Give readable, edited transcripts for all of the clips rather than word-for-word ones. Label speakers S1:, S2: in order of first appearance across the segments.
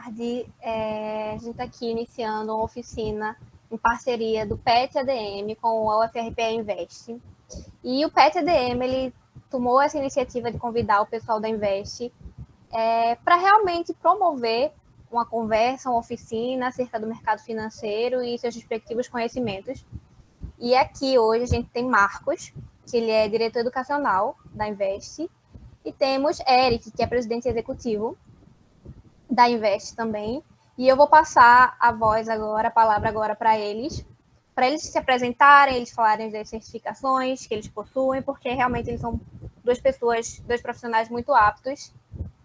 S1: tarde. A gente está aqui iniciando uma oficina em parceria do PET ADM com o UFRPE Invest. E o PET ADM, ele tomou essa iniciativa de convidar o pessoal da Invest para realmente promover uma conversa, uma oficina acerca do mercado financeiro e seus respectivos conhecimentos. E aqui hoje a gente tem Marcos, que ele é diretor educacional da Invest, e temos Eric, que é presidente executivo da Invest também. E eu vou passar a palavra agora para eles se apresentarem, eles falarem das certificações que eles possuem, porque realmente eles são dois profissionais muito aptos,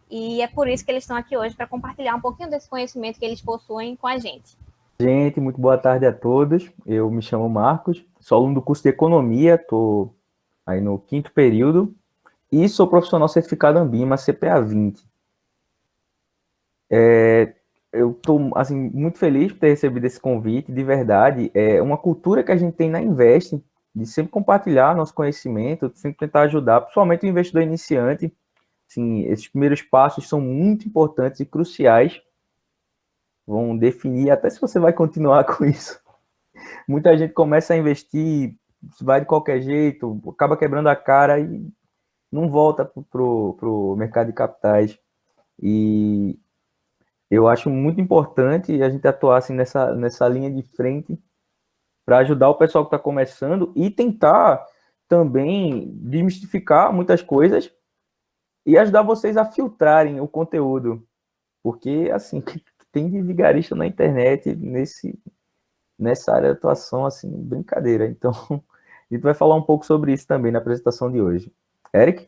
S1: e é por isso que eles estão aqui hoje, para compartilhar um pouquinho desse conhecimento que eles possuem com a gente.
S2: Gente, muito boa tarde a todos. Eu me chamo Marcos, sou aluno do curso de Economia, estou aí no 5º período, e sou profissional certificado Ambima, CPA 20. Eu estou assim, muito feliz por ter recebido esse convite, de verdade. É uma cultura que a gente tem na Invest, de sempre compartilhar nosso conhecimento, de sempre tentar ajudar, principalmente o investidor iniciante. Assim, esses primeiros passos são muito importantes e cruciais, vão definir até se você vai continuar com isso. Muita gente começa a investir, vai de qualquer jeito, acaba quebrando a cara e não volta para o mercado de capitais. E eu acho muito importante a gente atuar assim, nessa linha de frente para ajudar o pessoal que está começando e tentar também desmistificar muitas coisas e ajudar vocês a filtrarem o conteúdo. Porque, assim, tem de vigarista na internet nessa área de atuação, assim, brincadeira. Então, a gente vai falar um pouco sobre isso também na apresentação de hoje. Eric?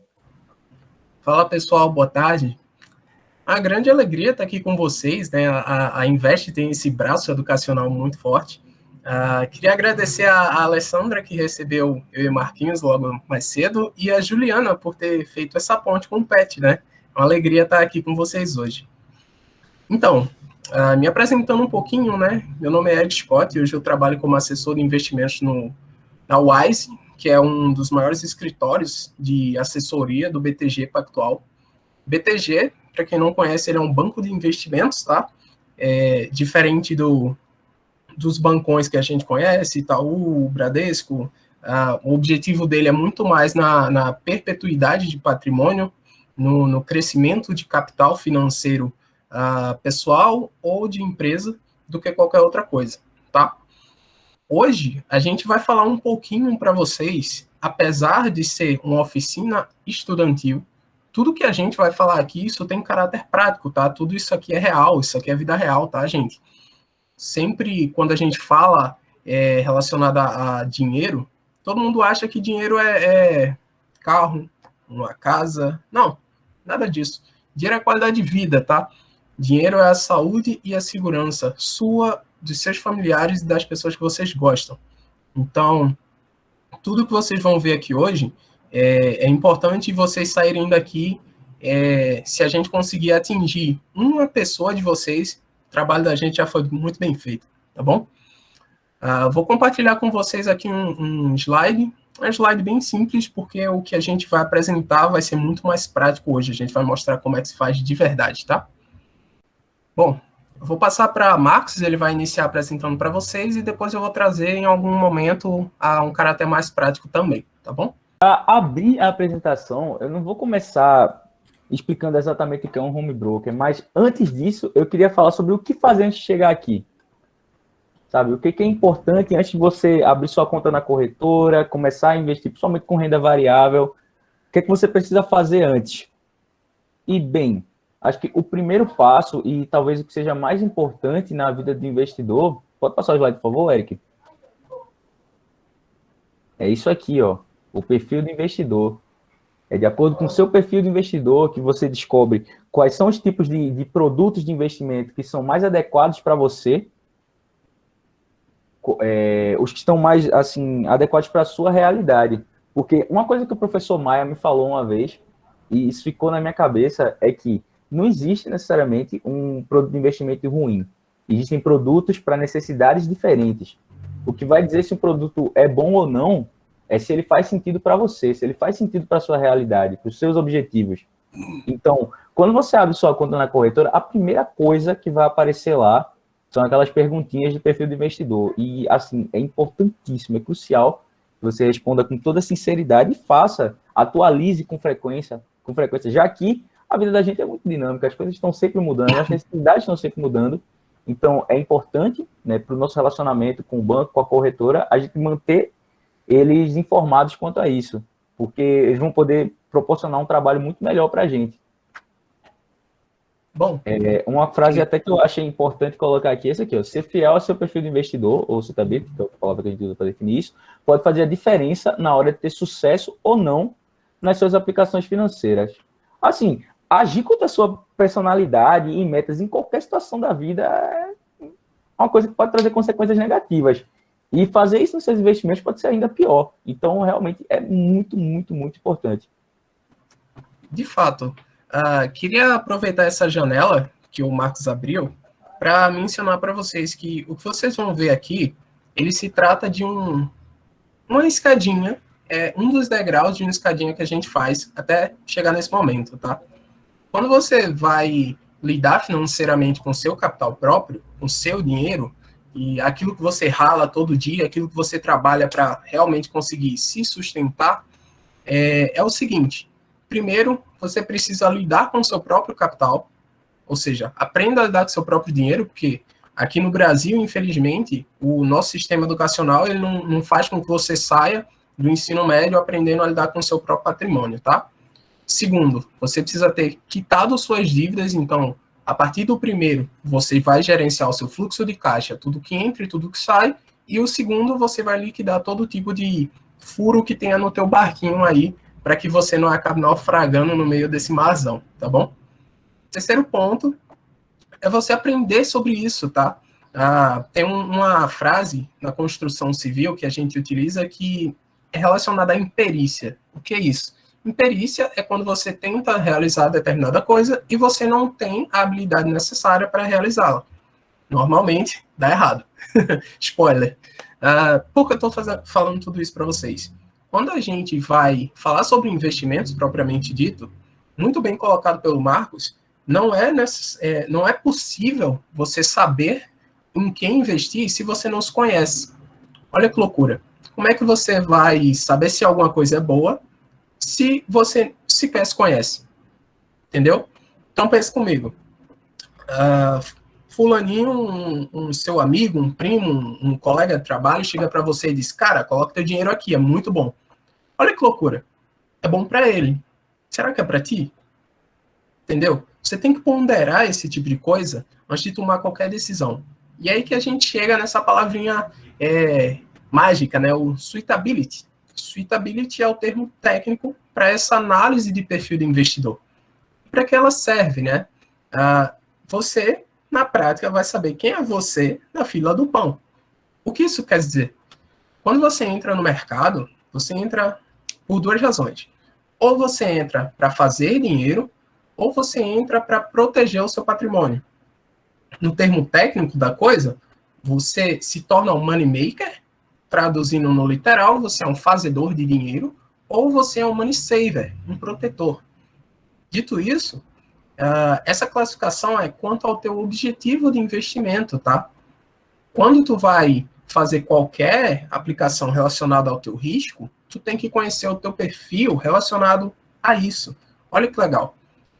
S3: Fala, pessoal, boa tarde. A grande alegria estar aqui com vocês, né? A Invest tem esse braço educacional muito forte. Queria agradecer a Alessandra, que recebeu eu e Marquinhos logo mais cedo, e a Juliana por ter feito essa ponte com o PET, né? É uma alegria estar aqui com vocês hoje. Então, me apresentando um pouquinho, né? Meu nome é Ed Scott e hoje eu trabalho como assessor de investimentos na Wise, que é um dos maiores escritórios de assessoria do BTG Pactual. BTG, para quem não conhece, ele é um banco de investimentos, tá? Diferente dos bancões que a gente conhece, Itaú, Bradesco. O objetivo dele é muito mais na perpetuidade de patrimônio, no crescimento de capital financeiro pessoal ou de empresa, do que qualquer outra coisa, tá? Hoje, a gente vai falar um pouquinho para vocês, apesar de ser uma oficina estudantil, tudo que a gente vai falar aqui, isso tem caráter prático, tá? Tudo isso aqui é real, isso aqui é vida real, tá, gente? Sempre, quando a gente fala relacionado a dinheiro, todo mundo acha que dinheiro é carro, uma casa. Não, nada disso. Dinheiro é qualidade de vida, tá? Dinheiro é a saúde e a segurança sua, dos seus familiares e das pessoas que vocês gostam. Então, tudo que vocês vão ver aqui hoje é importante vocês saírem daqui. Se a gente conseguir atingir uma pessoa de vocês, o trabalho da gente já foi muito bem feito, tá bom? Vou compartilhar com vocês aqui um slide bem simples, porque o que a gente vai apresentar vai ser muito mais prático hoje. A gente vai mostrar como é que se faz de verdade, tá? Bom, eu vou passar para Marcos, ele vai iniciar apresentando para vocês e depois eu vou trazer em algum momento um caráter mais prático também, tá bom?
S2: Para abrir a apresentação, eu não vou começar explicando exatamente o que é um home broker, mas antes disso, eu queria falar sobre o que fazer antes de chegar aqui. Sabe, o que é importante antes de você abrir sua conta na corretora, começar a investir, principalmente com renda variável, o que você precisa fazer antes? E, bem, acho que o primeiro passo, e talvez o que seja mais importante na vida do investidor... Pode passar o slide, por favor, Eric? É isso aqui, ó, o perfil do investidor. É de acordo com o seu perfil de investidor que você descobre quais são os tipos de produtos de investimento que são mais adequados para você, os que estão mais assim, adequados para a sua realidade. Porque uma coisa que o professor Maia me falou uma vez, e isso ficou na minha cabeça, é que não existe necessariamente um produto de investimento ruim. Existem produtos para necessidades diferentes. O que vai dizer se um produto é bom ou não é se ele faz sentido para você, se ele faz sentido para a sua realidade, para os seus objetivos. Então, quando você abre sua conta na corretora, a primeira coisa que vai aparecer lá são aquelas perguntinhas de perfil do investidor. E, assim, é importantíssimo, é crucial que você responda com toda sinceridade e faça, atualize com frequência, já que a vida da gente é muito dinâmica, as coisas estão sempre mudando, as necessidades estão sempre mudando. Então, é importante, né, para o nosso relacionamento com o banco, com a corretora, a gente manter eles informados quanto a isso, porque eles vão poder proporcionar um trabalho muito melhor para a gente.
S3: Bom,
S2: uma frase até que eu achei importante colocar aqui, esse aqui, ó, ser fiel ao seu perfil de investidor, ou CTB, que é a palavra que a gente usa para definir isso, pode fazer a diferença na hora de ter sucesso ou não nas suas aplicações financeiras. Assim, agir contra a sua personalidade e metas em qualquer situação da vida é uma coisa que pode trazer consequências negativas. E fazer isso nos seus investimentos pode ser ainda pior. Então, realmente, é muito, muito, muito importante.
S3: De fato. Queria aproveitar essa janela que o Marcos abriu para mencionar para vocês que o que vocês vão ver aqui, ele se trata de uma escadinha, um dos degraus de uma escadinha que a gente faz até chegar nesse momento, tá? Quando você vai lidar financeiramente com o seu capital próprio, com o seu dinheiro, e aquilo que você rala todo dia, aquilo que você trabalha para realmente conseguir se sustentar, é o seguinte: primeiro, você precisa lidar com o seu próprio capital, ou seja, aprenda a lidar com o seu próprio dinheiro, porque aqui no Brasil, infelizmente, o nosso sistema educacional ele não faz com que você saia do ensino médio aprendendo a lidar com o seu próprio patrimônio, tá? Segundo, você precisa ter quitado suas dívidas, então, a partir do primeiro, você vai gerenciar o seu fluxo de caixa, tudo que entra e tudo que sai, e o segundo, você vai liquidar todo tipo de furo que tenha no teu barquinho aí, para que você não acabe naufragando no meio desse marzão, tá bom? Terceiro ponto é você aprender sobre isso, tá? Tem uma frase na construção civil que a gente utiliza que é relacionada à imperícia. O que é isso? Imperícia é quando você tenta realizar determinada coisa e você não tem a habilidade necessária para realizá-la. Normalmente, dá errado. Spoiler. Por que eu estou falando tudo isso para vocês? Quando a gente vai falar sobre investimentos propriamente dito, muito bem colocado pelo Marcos, não é possível você saber em quem investir se você não se conhece. Olha que loucura. Como é que você vai saber se alguma coisa é boa se você sequer se conhece? Entendeu? Então pense comigo. Fulaninho, um seu amigo, um primo, um colega de trabalho chega para você e diz: cara, coloca teu dinheiro aqui, é muito bom. Olha que loucura. É bom para ele. Será que é para ti? Entendeu? Você tem que ponderar esse tipo de coisa antes de tomar qualquer decisão. E aí que a gente chega nessa palavrinha mágica, né? O suitability. Suitability é o termo técnico para essa análise de perfil do investidor. Para que ela serve, né? Você, na prática, vai saber quem é você na fila do pão. O que isso quer dizer? Quando você entra no mercado, você entra por duas razões. Ou você entra para fazer dinheiro, ou você entra para proteger o seu patrimônio. No termo técnico da coisa, você se torna um money maker, traduzindo no literal, você é um fazedor de dinheiro, ou você é um money saver, um protetor. Dito isso, essa classificação é quanto ao teu objetivo de investimento, tá? Quando tu vai fazer qualquer aplicação relacionada ao teu risco, tu tem que conhecer o teu perfil relacionado a isso. Olha que legal.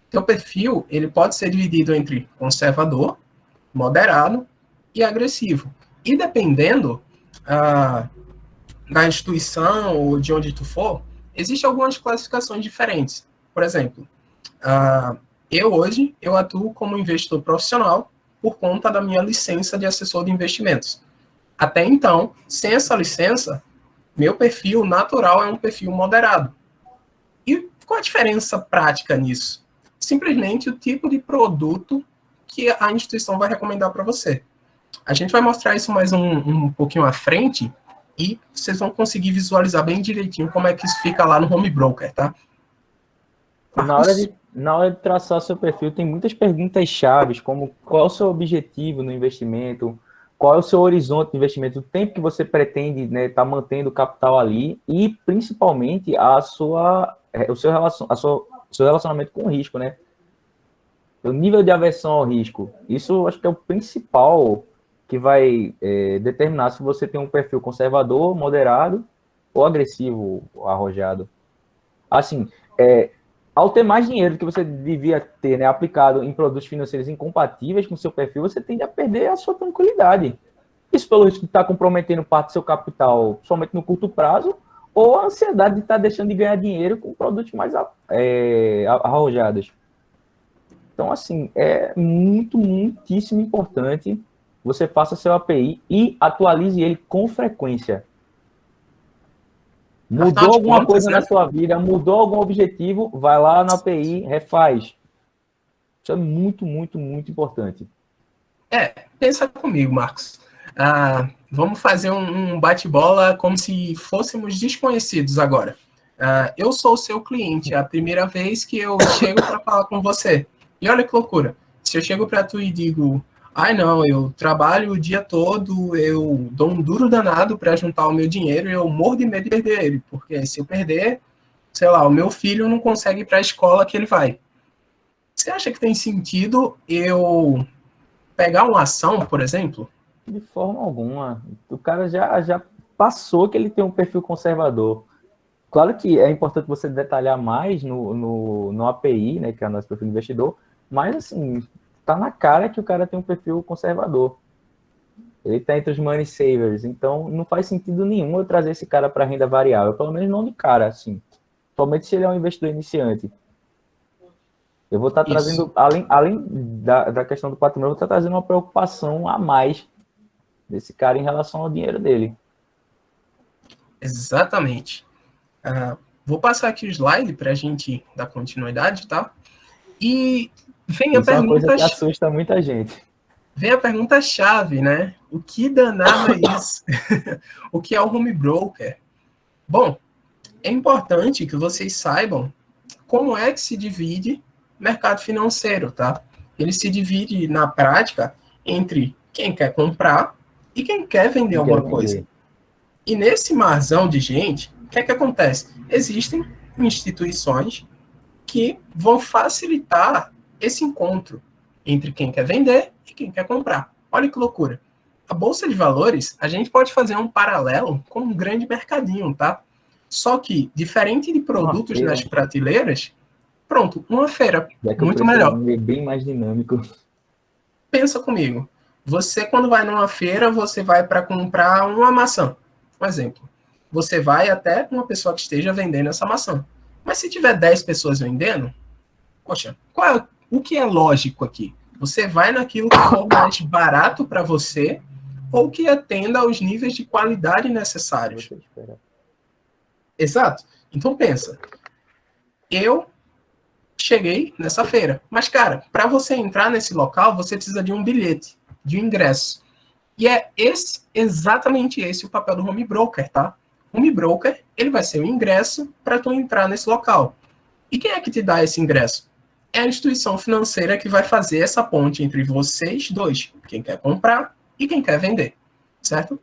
S3: Teu perfil, ele pode ser dividido entre conservador, moderado e agressivo. E dependendo da instituição ou de onde tu for, existem algumas classificações diferentes. Por exemplo, eu atuo como investidor profissional por conta da minha licença de assessor de investimentos. Até então, sem essa licença, meu perfil natural é um perfil moderado. E qual a diferença prática nisso? Simplesmente o tipo de produto que a instituição vai recomendar para você. A gente vai mostrar isso mais um pouquinho à frente e vocês vão conseguir visualizar bem direitinho como é que isso fica lá no Home Broker, tá?
S2: Na hora de traçar seu perfil, tem muitas perguntas chaves, como qual é o seu objetivo no investimento, qual é o seu horizonte de investimento, o tempo que você pretende, né, tá mantendo o capital ali e, principalmente, a sua seu relacionamento com o risco, né? O nível de aversão ao risco. Isso acho que é o principal que vai determinar se você tem um perfil conservador, moderado ou agressivo, arrojado. Assim, ao ter mais dinheiro que você devia ter, né, aplicado em produtos financeiros incompatíveis com o seu perfil, você tende a perder a sua tranquilidade. Isso pelo risco de estar comprometendo parte do seu capital somente no curto prazo, ou a ansiedade de estar deixando de ganhar dinheiro com produtos mais arrojados. Então, assim, é muitíssimo importante você faça seu API e atualize ele com frequência. Mudou alguma coisa na sua vida, mudou algum objetivo, vai lá na API, refaz. Isso é muito importante.
S3: Pensa comigo, Marcos. Vamos fazer um bate-bola como se fôssemos desconhecidos agora. Eu sou o seu cliente, é a primeira vez que eu chego para falar com você. E olha que loucura. Se eu chego para tu e digo, não, eu trabalho o dia todo, eu dou um duro danado para juntar o meu dinheiro e eu morro de medo de perder ele. Porque se eu perder, sei lá, o meu filho não consegue ir para a escola que ele vai. Você acha que tem sentido eu pegar uma ação, por exemplo?
S2: De forma alguma. O cara já passou que ele tem um perfil conservador. Claro que é importante você detalhar mais no API, né, que é o nosso perfil de investidor, mas, assim, tá na cara que o cara tem um perfil conservador. Ele tá entre os money savers, então não faz sentido nenhum eu trazer esse cara para renda variável, pelo menos não de cara, assim. Somente se ele é um investidor iniciante. Eu vou estar trazendo, além da questão do patrimônio, eu vou estar trazendo uma preocupação a mais desse cara em relação ao dinheiro dele.
S3: Exatamente. Vou passar aqui o slide para a gente dar continuidade, tá? E vem a pergunta...
S2: é uma coisa que assusta muita gente.
S3: Vem a pergunta-chave, né? O que danado é isso? O que é o home broker? Bom, é importante que vocês saibam como é que se divide mercado financeiro, tá? Ele se divide, na prática, entre quem quer comprar e quem quer vender alguma coisa. E nesse marzão de gente, o que é que acontece? Existem instituições que vão facilitar esse encontro entre quem quer vender e quem quer comprar. Olha que loucura. A Bolsa de Valores, a gente pode fazer um paralelo com um grande mercadinho, tá? Só que, diferente de produtos nas prateleiras, pronto, uma feira, muito melhor.
S2: É bem mais dinâmico.
S3: Pensa comigo. Você, quando vai numa feira, você vai para comprar uma maçã. Um exemplo. Você vai até uma pessoa que esteja vendendo essa maçã. Mas se tiver 10 pessoas vendendo, poxa, o que é lógico aqui? Você vai naquilo que for mais barato para você ou que atenda aos níveis de qualidade necessários. Exato. Então pensa. Eu cheguei nessa feira. Mas, cara, para você entrar nesse local, você precisa de um bilhete, de um ingresso. E é exatamente esse o papel do home broker, tá? O home broker, ele vai ser o ingresso para tu entrar nesse local. E quem é que te dá esse ingresso? É a instituição financeira que vai fazer essa ponte entre vocês dois, quem quer comprar e quem quer vender, certo?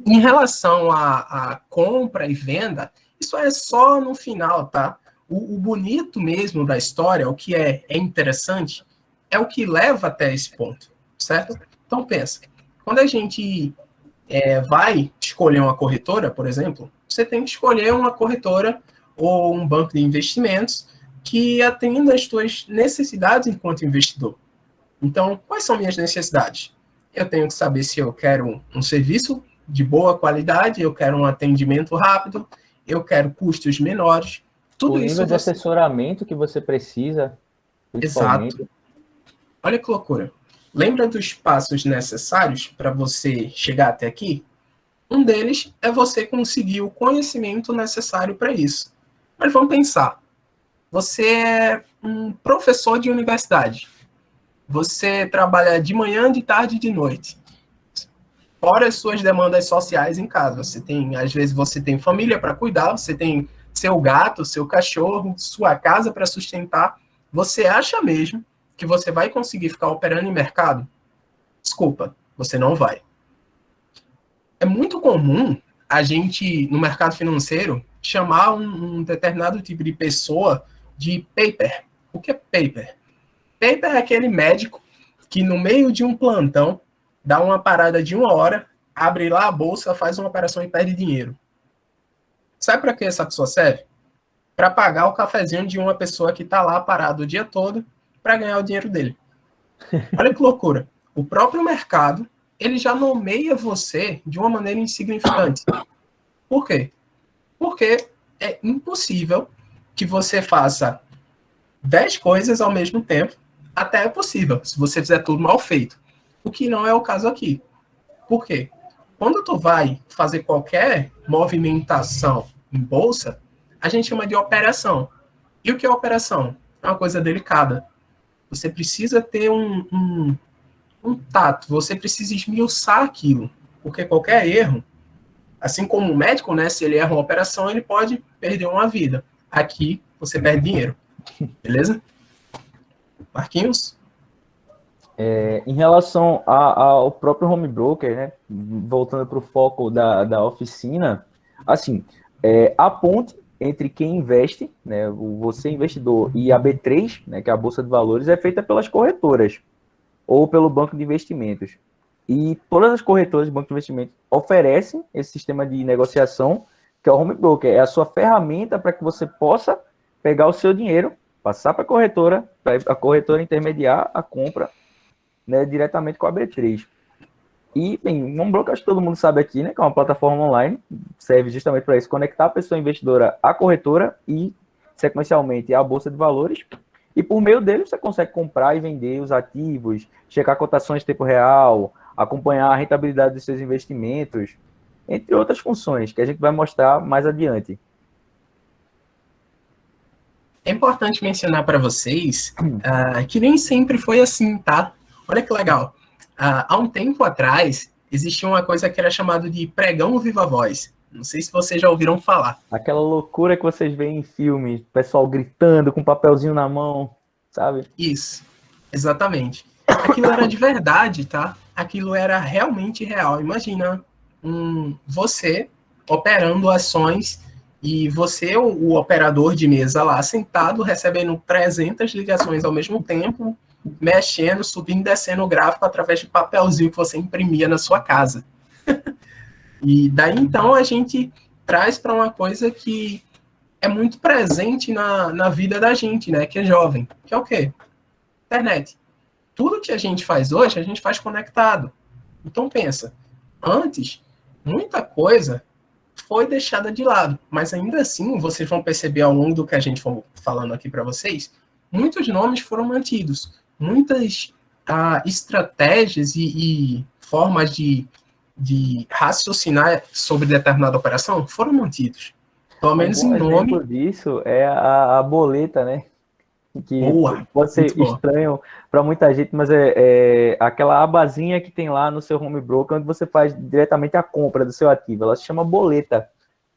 S3: Em relação à compra e venda, isso é só no final, tá? O bonito mesmo da história, o que é interessante, é o que leva até esse ponto, certo? Então pensa, quando a gente vai escolher uma corretora, por exemplo, você tem que escolher uma corretora ou um banco de investimentos que atenda às suas necessidades enquanto investidor. Então, quais são minhas necessidades? Eu tenho que saber se eu quero um serviço de boa qualidade, eu quero um atendimento rápido, eu quero custos menores. Tudo
S2: o nível
S3: isso
S2: de assessoramento que você precisa.
S3: Exato. Olha que loucura. Lembra dos passos necessários para você chegar até aqui? Um deles é você conseguir o conhecimento necessário para isso. Mas vamos pensar. Você é um professor de universidade. Você trabalha de manhã, de tarde e de noite. Fora as suas demandas sociais em casa. Às vezes você tem família para cuidar, você tem seu gato, seu cachorro, sua casa para sustentar. Você acha mesmo que você vai conseguir ficar operando em mercado? Desculpa, você não vai. É muito comum a gente, no mercado financeiro, chamar um determinado tipo de pessoa de paper. O que é paper? Paper é aquele médico que no meio de um plantão dá uma parada de 1 hora, abre lá a bolsa, faz uma operação e perde dinheiro. Sabe para que essa pessoa serve? Para pagar o cafezinho de uma pessoa que está lá parado o dia todo para ganhar o dinheiro dele. Olha que loucura. O próprio mercado, ele já nomeia você de uma maneira insignificante. Por quê? Porque é impossível que você faça 10 coisas ao mesmo tempo. Até é possível, se você fizer tudo mal feito. O que não é o caso aqui. Por quê? Quando tu vai fazer qualquer movimentação em bolsa, a gente chama de operação. E o que é operação? É uma coisa delicada. Você precisa ter um tato, você precisa esmiuçar aquilo. Porque qualquer erro, assim como o médico, né, se ele erra uma operação, ele pode perder uma vida. Aqui, você perde dinheiro. Beleza? Marquinhos?
S2: Em relação ao próprio home broker, né, voltando para o foco da oficina, assim, a ponte entre quem investe, né, você investidor, e a B3, né, que é a Bolsa de Valores, é feita pelas corretoras ou pelo banco de investimentos. E todas as corretoras de banco de investimentos oferecem esse sistema de negociação, que é o home broker. É a sua ferramenta para que você possa pegar o seu dinheiro, passar para a corretora intermediar a compra, né, diretamente com a B3. E, bem, um broker, acho que todo mundo sabe aqui, né, que é uma plataforma online, serve justamente para isso, conectar a pessoa investidora à corretora e, sequencialmente, à Bolsa de Valores. E por meio dele você consegue comprar e vender os ativos, checar cotações em tempo real, acompanhar a rentabilidade dos seus investimentos, entre outras funções que a gente vai mostrar mais adiante.
S3: É importante mencionar para vocês que nem sempre foi assim, tá? Olha que legal. Há um tempo atrás, existia uma coisa que era chamada de pregão viva voz. Não sei se vocês já ouviram falar.
S2: Aquela loucura que vocês veem em filmes, pessoal gritando com um papelzinho na mão, sabe?
S3: Isso, exatamente. Aquilo era de verdade, tá? Aquilo era realmente real. Imagina você operando ações e você, o operador de mesa lá, sentado, recebendo 300 ligações ao mesmo tempo, mexendo, subindo e descendo o gráfico através de papelzinho que você imprimia na sua casa. E daí, então, a gente traz para uma coisa que é muito presente na vida da gente, né? Que é jovem. Que é o quê? Internet. Tudo que a gente faz hoje, a gente faz conectado. Então, pensa. Antes, muita coisa foi deixada de lado. Mas, ainda assim, vocês vão perceber ao longo do que a gente for falando aqui para vocês, muitos nomes foram mantidos. Muitas estratégias e formas de raciocinar sobre determinada operação foram mantidos. Pelo menos em nome.
S2: Um exemplo disso é a boleta, né? Que
S3: boa,
S2: pode ser estranho para muita gente, mas é aquela abazinha que tem lá no seu home broker, onde você faz diretamente a compra do seu ativo. Ela se chama boleta.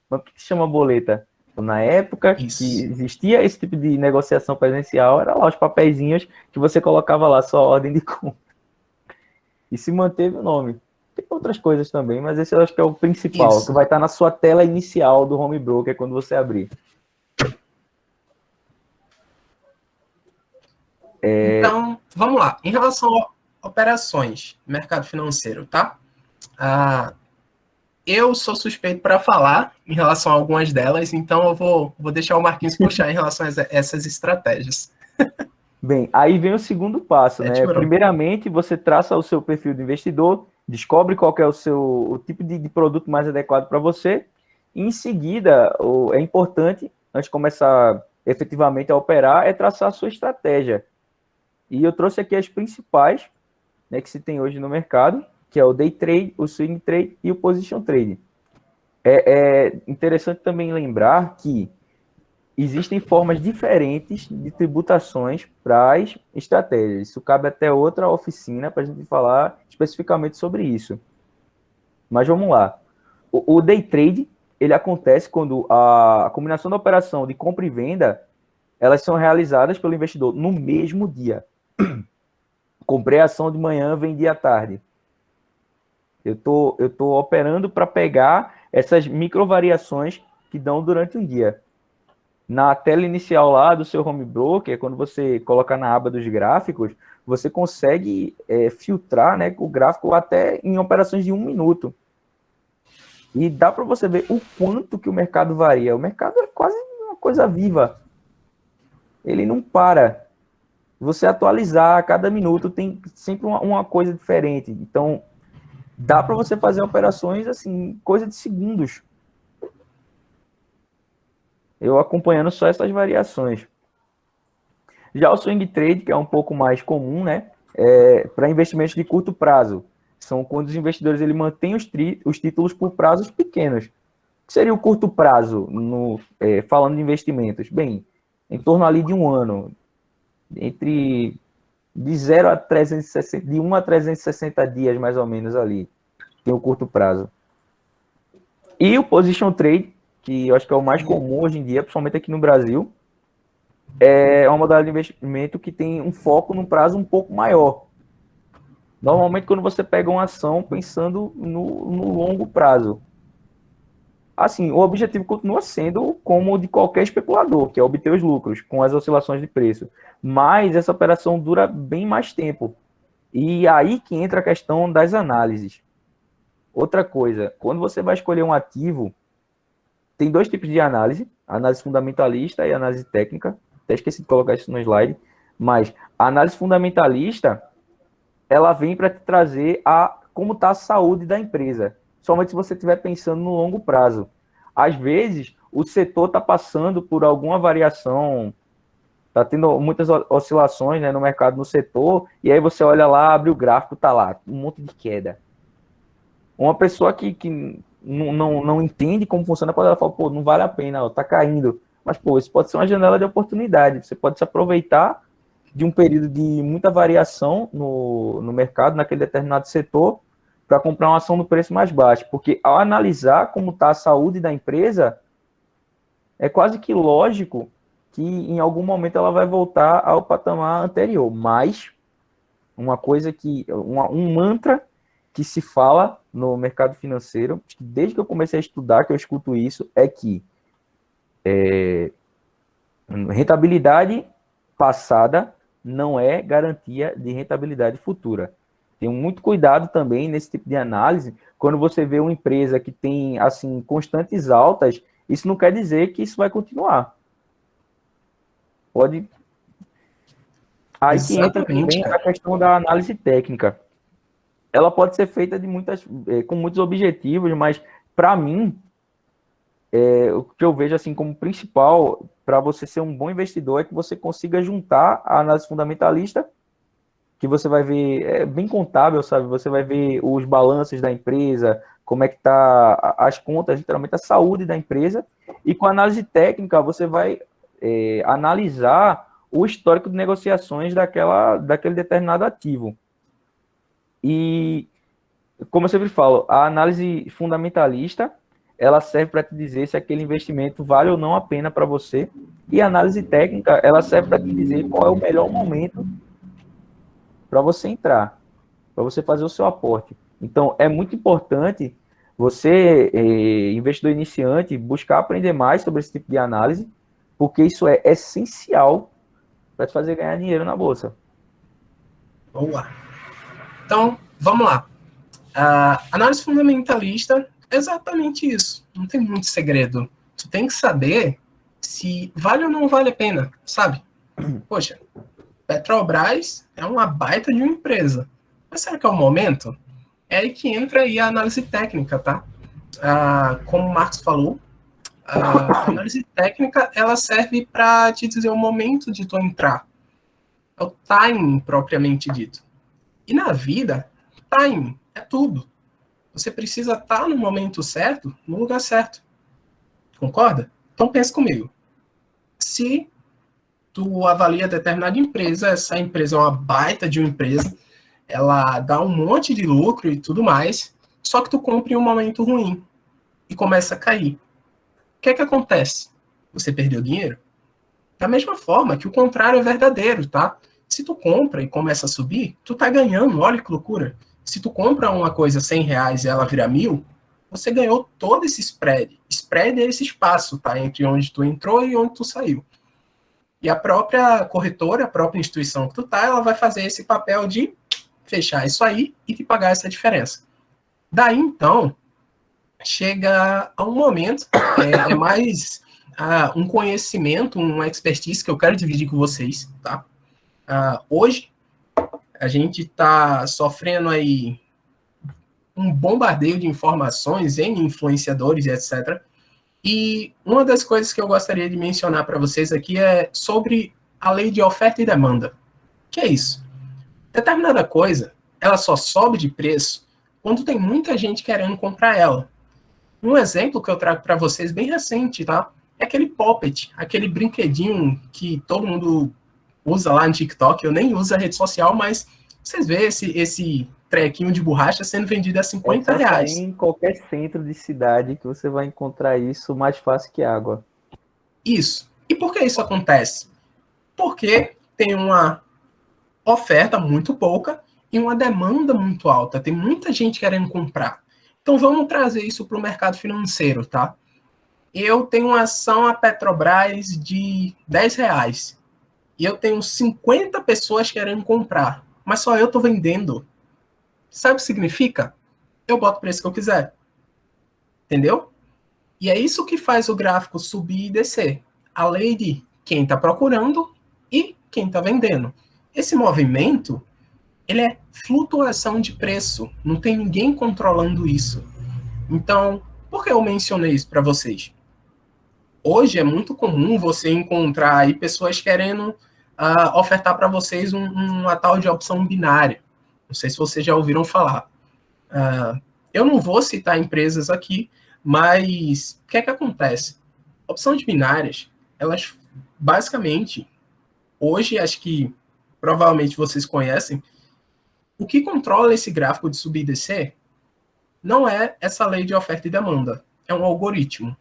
S2: Mas por que se chama boleta? Na época que existia esse tipo de negociação presencial, era lá os papeizinhos que você colocava lá, sua ordem de compra. E se manteve o nome. Tem outras coisas também, mas esse eu acho que é o principal, que vai estar na sua tela inicial do home broker quando você abrir.
S3: Então, vamos lá. Em relação a operações, mercado financeiro, tá? Eu sou suspeito para falar em relação a algumas delas, então eu vou deixar o Marquinhos puxar em relação a essas estratégias.
S2: Bem, aí vem o segundo passo, né? Primeiramente, você traça o seu perfil de investidor, descobre qual que é o tipo de produto mais adequado para você, e em seguida, é importante, antes de começar efetivamente a operar, é traçar a sua estratégia. E eu trouxe aqui as principais, né, que se tem hoje no mercado, que é o Day Trade, o Swing Trade e o Position Trade. É interessante também lembrar que existem formas diferentes de tributações para as estratégias. Isso cabe até outra oficina para a gente falar especificamente sobre isso. Mas vamos lá. O Day Trade, ele acontece quando a combinação da operação de compra e venda, elas são realizadas pelo investidor no mesmo dia. Comprei a ação de manhã, vendi à tarde. Eu tô operando para pegar essas microvariações que dão durante um dia. Na tela inicial lá do seu home broker, quando você coloca na aba dos gráficos, você consegue filtrar, né, o gráfico até em operações de 1 minuto. E dá para você ver o quanto que o mercado varia. O mercado é quase uma coisa viva. Ele não para. Você atualizar a cada minuto tem sempre uma coisa diferente. Então, dá para você fazer operações assim, coisa de segundos. Eu acompanhando só essas variações. Já o swing trade, que é um pouco mais comum, né? Para investimentos de curto prazo. São quando os investidores ele mantêm os títulos por prazos pequenos. O que seria o curto prazo, falando de investimentos? Bem, em torno ali de 1 ano. De 0 a 360, de 1 a 360 dias, mais ou menos, ali. Tem o curto prazo. E o position trade, que eu acho que é o mais comum hoje em dia, principalmente aqui no Brasil, é uma modalidade de investimento que tem um foco num prazo um pouco maior. Normalmente, quando você pega uma ação pensando no longo prazo. Assim, o objetivo continua sendo como o de qualquer especulador, que é obter os lucros com as oscilações de preço. Mas essa operação dura bem mais tempo. E aí que entra a questão das análises. Outra coisa, quando você vai escolher um ativo, tem 2 tipos de análise, análise fundamentalista e análise técnica. Até esqueci de colocar isso no slide. Mas a análise fundamentalista, ela vem para te trazer como está a saúde da empresa. Somente se você estiver pensando no longo prazo. Às vezes, o setor está passando por alguma variação, está tendo muitas oscilações, né, no mercado, no setor, e aí você olha lá, abre o gráfico, está lá, um monte de queda. Uma pessoa que não entende como funciona, ela fala, pô, não vale a pena, está caindo. Mas, pô, isso pode ser uma janela de oportunidade. Você pode se aproveitar de um período de muita variação no mercado, naquele determinado setor, para comprar uma ação no preço mais baixo. Porque ao analisar como está a saúde da empresa, é quase que lógico que em algum momento ela vai voltar ao patamar anterior. Mas uma coisa um mantra que se fala no mercado financeiro, desde que eu comecei a estudar, que eu escuto isso, é que rentabilidade passada não é garantia de rentabilidade futura. Tenha muito cuidado também nesse tipo de análise. Quando você vê uma empresa que tem assim constantes altas, isso não quer dizer que isso vai continuar. Pode. Aí que entra também a questão da análise técnica. Ela pode ser feita com muitos objetivos, mas para mim, o que eu vejo assim como principal para você ser um bom investidor é que você consiga juntar a análise fundamentalista, que você vai ver, é bem contábil, sabe? Você vai ver os balanços da empresa, como é que tá as contas, literalmente a saúde da empresa, e com a análise técnica você vai analisar o histórico de negociações daquele determinado ativo. E, como eu sempre falo, a análise fundamentalista, ela serve para te dizer se aquele investimento vale ou não a pena para você, e a análise técnica, ela serve para te dizer qual é o melhor momento para você entrar, para você fazer o seu aporte. Então, é muito importante você, investidor iniciante, buscar aprender mais sobre esse tipo de análise, porque isso é essencial para te fazer ganhar dinheiro na bolsa.
S3: Boa. Então, vamos lá. A análise fundamentalista é exatamente isso. Não tem muito segredo. Tu tem que saber se vale ou não vale a pena, sabe? Poxa, Petrobras é uma baita de uma empresa. Mas será que é o momento? É aí que entra aí a análise técnica, tá? Como o Marcos falou, a análise técnica, ela serve para te dizer o momento de tu entrar. É o timing propriamente dito. E na vida, timing é tudo. Você precisa estar no momento certo, no lugar certo. Concorda? Então pense comigo. Se tu avalia determinada empresa, essa empresa é uma baita de uma empresa, ela dá um monte de lucro e tudo mais, só que tu compra em um momento ruim e começa a cair. O que é que acontece? Você perdeu dinheiro? Da mesma forma que o contrário é verdadeiro, tá? Se tu compra e começa a subir, tu tá ganhando, olha que loucura. Se tu compra uma coisa R$100 e ela vira 1.000, você ganhou todo esse spread. Spread é esse espaço, tá? Entre onde tu entrou e onde tu saiu. E a própria corretora, a própria instituição que tu tá, ela vai fazer esse papel de fechar isso aí e te pagar essa diferença. Daí, então, chega a um momento, é mais um conhecimento, uma expertise que eu quero dividir com vocês, tá? Hoje, a gente está sofrendo aí um bombardeio de informações em influenciadores e etc. E uma das coisas que eu gostaria de mencionar para vocês aqui é sobre a lei de oferta e demanda. Que é isso? Determinada coisa, ela só sobe de preço quando tem muita gente querendo comprar ela. Um exemplo que eu trago para vocês bem recente, tá? É aquele Poppet, aquele brinquedinho que todo mundo usa lá no TikTok. Eu nem uso a rede social, mas vocês vê esse trequinho de borracha sendo vendido a R$50.
S2: Em qualquer centro de cidade que você vai encontrar isso mais fácil que água.
S3: Isso. E por que isso acontece? Porque tem uma oferta muito pouca e uma demanda muito alta. Tem muita gente querendo comprar. Então vamos trazer isso para o mercado financeiro, tá? Eu tenho uma ação a Petrobras de R$10 e eu tenho 50 pessoas querendo comprar, mas só eu estou vendendo. Sabe o que significa? Eu boto o preço que eu quiser. Entendeu? E é isso que faz o gráfico subir e descer. A lei de quem está procurando e quem está vendendo. Esse movimento, ele é flutuação de preço. Não tem ninguém controlando isso. Então, por que eu mencionei isso para vocês? Hoje é muito comum você encontrar aí pessoas querendo ofertar para vocês uma tal de opção binária. Não sei se vocês já ouviram falar. Eu não vou citar empresas aqui, mas o que é que acontece? Opções binárias, elas basicamente, hoje acho que provavelmente vocês conhecem, o que controla esse gráfico de subir e descer não é essa lei de oferta e demanda, é um algoritmo.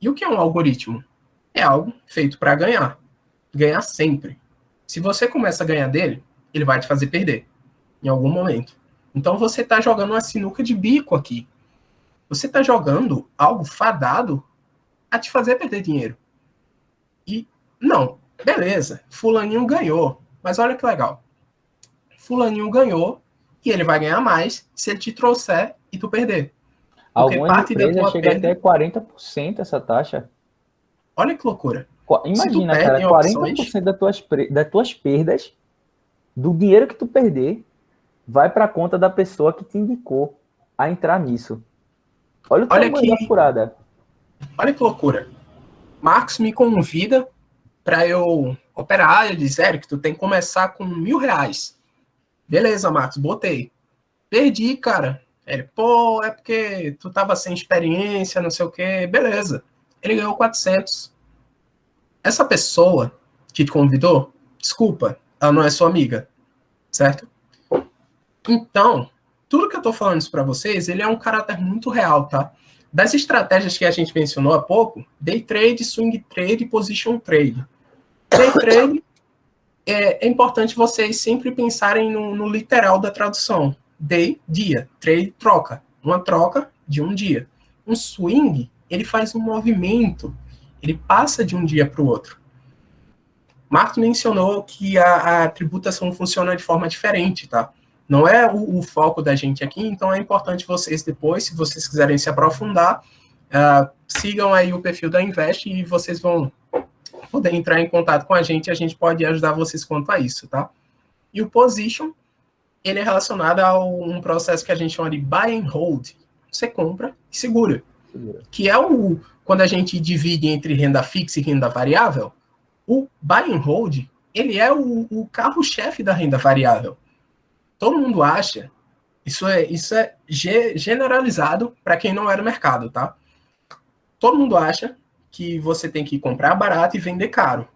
S3: E o que é um algoritmo? É algo feito para ganhar. Ganhar sempre. Se você começa a ganhar dele, ele vai te fazer perder em algum momento. Então você está jogando uma sinuca de bico aqui. Você está jogando algo fadado a te fazer perder dinheiro. E não, beleza, fulaninho ganhou. Mas olha que legal. Fulaninho ganhou e ele vai ganhar mais se ele te trouxer e tu perder. Porque
S2: Algumas
S3: parte da
S2: empresas
S3: tua
S2: chega
S3: perda...
S2: até 40% essa taxa.
S3: Olha que loucura.
S2: Imagina, cara, 40% das tuas perdas, do dinheiro que tu perder, vai para a conta da pessoa que te indicou a entrar nisso. Olha o tamanho da furada.
S3: Olha que loucura. Marcos me convida para eu operar. Ele diz, Eric, tu tem que começar com R$1.000. Beleza, Marcos, botei. Perdi, cara. Ele, pô, é porque tu tava sem experiência, não sei o quê. Beleza. Ele ganhou 400. Essa pessoa que te convidou, desculpa, ela não é sua amiga, certo? Então, tudo que eu tô falando isso para vocês, ele é um caráter muito real, tá? Das estratégias que a gente mencionou há pouco, day trade, swing trade, position trade. Day trade é importante vocês sempre pensarem no literal da tradução. Day, dia. Trade, troca. Uma troca de um dia. Um swing, ele faz um movimento. Ele passa de um dia para o outro. Marcos mencionou que a tributação funciona de forma diferente, tá? Não é o foco da gente aqui, então é importante vocês depois, se vocês quiserem se aprofundar, sigam aí o perfil da Invest e vocês vão poder entrar em contato com a gente pode ajudar vocês quanto a isso, tá? E o position, ele é relacionado a um processo que a gente chama de buy and hold. Você compra e segura. Que é quando a gente divide entre renda fixa e renda variável, o buy and hold, ele é o carro-chefe da renda variável. Todo mundo acha, isso é generalizado para quem não é do mercado, tá? Todo mundo acha que você tem que comprar barato e vender caro.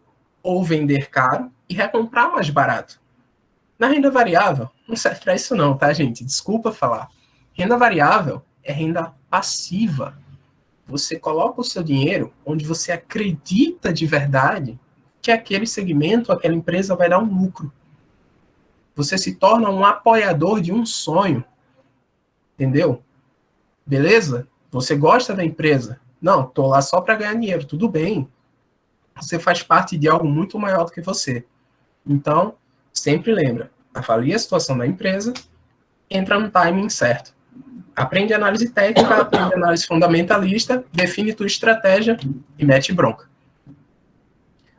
S3: Ou vender caro e recomprar mais barato. Na renda variável, não serve para isso não, tá, gente? Desculpa falar. Renda variável é renda passiva. Você coloca o seu dinheiro onde você acredita de verdade que aquele segmento, aquela empresa vai dar um lucro. Você se torna um apoiador de um sonho. Entendeu? Beleza? Você gosta da empresa? Não, tô lá só para ganhar dinheiro. Tudo bem. Você faz parte de algo muito maior do que você. Então, sempre lembra, avalie a situação da empresa, entra no timing certo. Aprende análise técnica, aprende análise fundamentalista, define tua estratégia e mete bronca.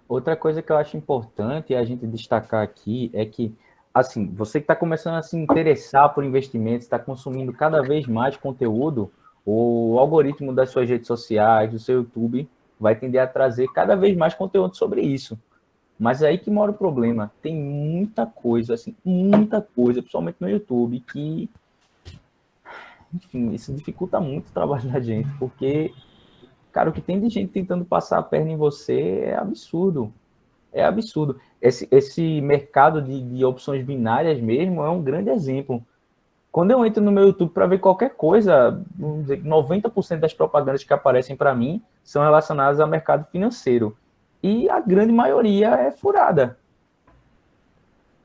S2: Outra coisa que eu acho importante a gente destacar aqui é que, assim, você que está começando a se interessar por investimentos, está consumindo cada vez mais conteúdo, o algoritmo das suas redes sociais, do seu YouTube, vai tender a trazer cada vez mais conteúdo sobre isso. Mas é aí que mora o problema. Tem muita coisa, assim, muita coisa, principalmente no YouTube, que, enfim, isso dificulta muito o trabalho da gente, porque, cara, o que tem de gente tentando passar a perna em você é absurdo. É absurdo. Esse mercado de opções binárias mesmo é um grande exemplo. Quando eu entro no meu YouTube para ver qualquer coisa, vamos dizer, 90% das propagandas que aparecem para mim são relacionadas ao mercado financeiro. E a grande maioria é furada.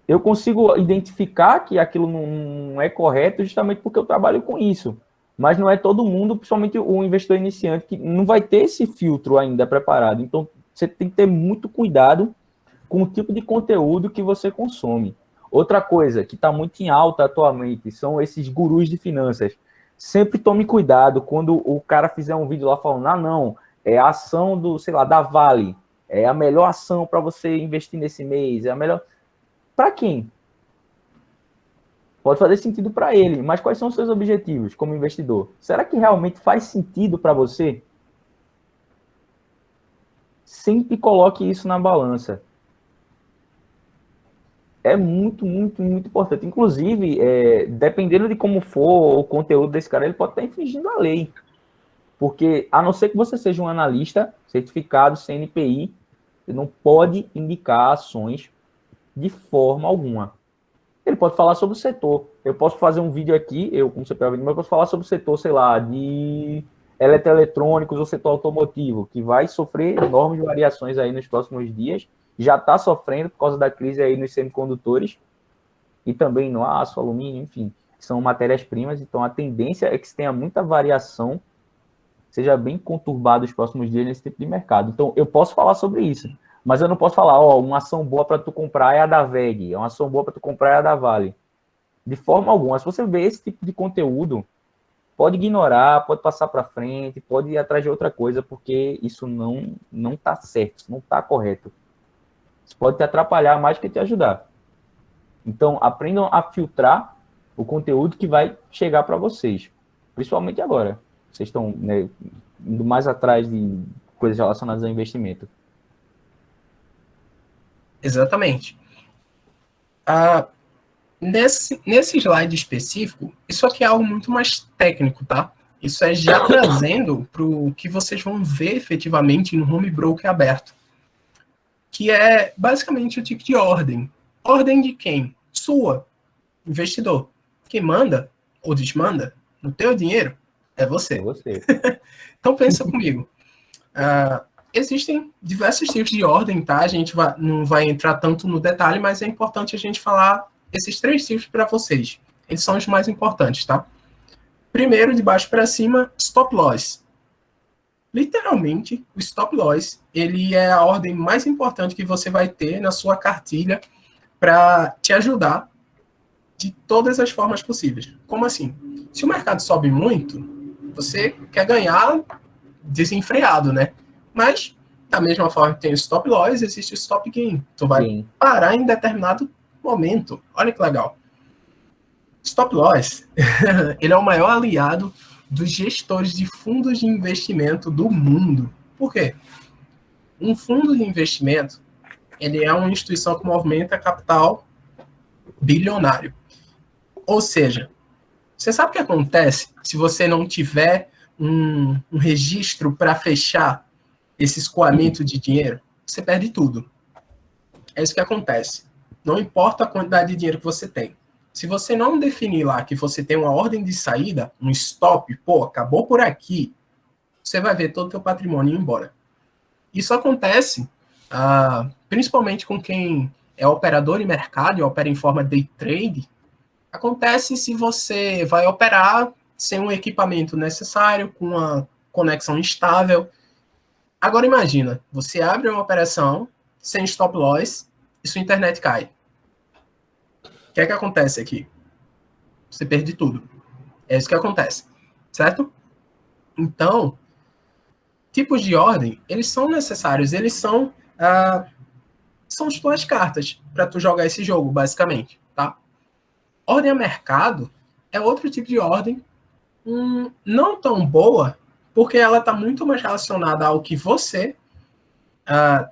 S2: Eu consigo identificar que aquilo não é correto justamente porque eu trabalho com isso. Mas não é todo mundo, principalmente o investidor iniciante, que não vai ter esse filtro ainda preparado. Então, você tem que ter muito cuidado com o tipo de conteúdo que você consome. Outra coisa que está muito em alta atualmente são esses gurus de finanças. Sempre tome cuidado quando o cara fizer um vídeo lá falando, não, é a ação do, sei lá, da Vale, é a melhor ação para você investir nesse mês, é a melhor... Para quem? Pode fazer sentido para ele, mas quais são os seus objetivos como investidor? Será que realmente faz sentido para você? Sempre coloque isso na balança. É muito, muito, muito importante. Inclusive, dependendo de como for o conteúdo desse cara, ele pode estar infringindo a lei. Porque, a não ser que você seja um analista certificado CNPI, você não pode indicar ações de forma alguma. Ele pode falar sobre o setor. Eu posso fazer um vídeo aqui, como CPA, eu posso falar sobre o setor, sei lá, de eletroeletrônicos ou setor automotivo, que vai sofrer enormes variações aí nos próximos dias, já está sofrendo por causa da crise aí nos semicondutores e também no aço, alumínio, enfim, que são matérias-primas. Então, a tendência é que se tenha muita variação, seja bem conturbado os próximos dias nesse tipo de mercado. Então, eu posso falar sobre isso, mas eu não posso falar, uma ação boa para tu comprar é a da VEG, uma ação boa para tu comprar é a da Vale. De forma alguma. Se você vê esse tipo de conteúdo, pode ignorar, pode passar para frente, pode ir atrás de outra coisa, porque isso não está certo, isso não está correto. Isso pode te atrapalhar mais que te ajudar. Então, aprendam a filtrar o conteúdo que vai chegar para vocês, principalmente agora. Vocês estão, né, indo mais atrás de coisas relacionadas a investimento.
S3: Exatamente. Nesse slide específico, isso aqui é algo muito mais técnico, tá? Isso é já trazendo para o que vocês vão ver efetivamente no home broker aberto, que é basicamente o tipo de ordem. Ordem de quem? Sua, investidor. Quem manda ou desmanda no teu dinheiro é você.
S2: É você.
S3: Então pensa comigo. Existem diversos tipos de ordem, tá? A gente não vai entrar tanto no detalhe, mas é importante a gente falar esses 3 tipos para vocês. Eles são os mais importantes, tá? Primeiro, de baixo para cima, stop loss. Literalmente, o stop loss, ele é a ordem mais importante que você vai ter na sua cartilha para te ajudar de todas as formas possíveis. Como assim? Se o mercado sobe muito, você quer ganhar desenfreado, né? Mas, da mesma forma que tem o stop loss, existe o stop gain. Tu vai parar em determinado momento. Olha que legal. Stop loss, ele é o maior aliado dos gestores de fundos de investimento do mundo. Por quê? Um fundo de investimento, ele é uma instituição que movimenta capital bilionário. Ou seja, você sabe o que acontece se você não tiver um registro para fechar esse escoamento de dinheiro? Você perde tudo. É isso que acontece. Não importa a quantidade de dinheiro que você tem. Se você não definir lá que você tem uma ordem de saída, um stop, acabou por aqui, você vai ver todo o teu patrimônio ir embora. Isso acontece principalmente com quem é operador em mercado e opera em forma day trade. Acontece se você vai operar sem um equipamento necessário, com uma conexão estável. Agora imagina, você abre uma operação sem stop loss e sua internet cai. O que é que acontece aqui? Você perde tudo. É isso que acontece, certo? Então, tipos de ordem, eles são necessários, eles são as tuas cartas para tu jogar esse jogo, basicamente, tá? Ordem a mercado é outro tipo de ordem, não tão boa, porque ela está muito mais relacionada ao que você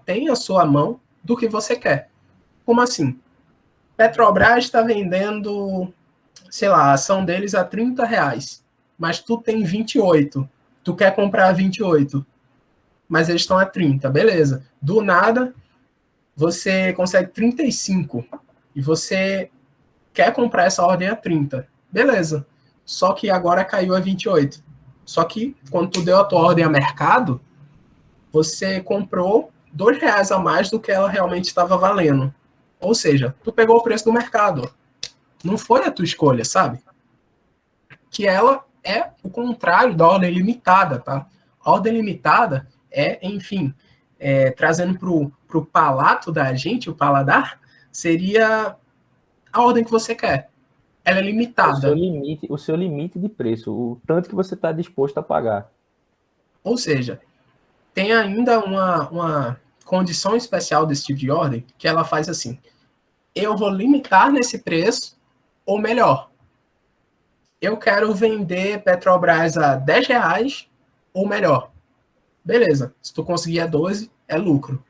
S3: tem à sua mão do que você quer. Como assim? Petrobras está vendendo, sei lá, a ação deles a R$30, mas tu tem 28. Tu quer comprar a 28, mas eles estão a 30, beleza. Do nada, você consegue 35 e você quer comprar essa ordem a 30, beleza. Só que agora caiu a 28. Só que quando tu deu a tua ordem a mercado, você comprou R$2 a mais do que ela realmente estava valendo. Ou seja, tu pegou o preço do mercado. Não foi a tua escolha, sabe? Que ela é o contrário da ordem limitada, tá? A ordem limitada enfim, trazendo pro palato da gente, o paladar, seria a ordem que você quer. Ela é limitada.
S2: O seu limite de preço, o tanto que você está disposto a pagar.
S3: Ou seja, tem ainda uma condição especial desse tipo de ordem, que ela faz assim: eu vou limitar nesse preço, ou melhor, eu quero vender Petrobras a R$10, ou melhor. Beleza, se tu conseguir a 12, é lucro.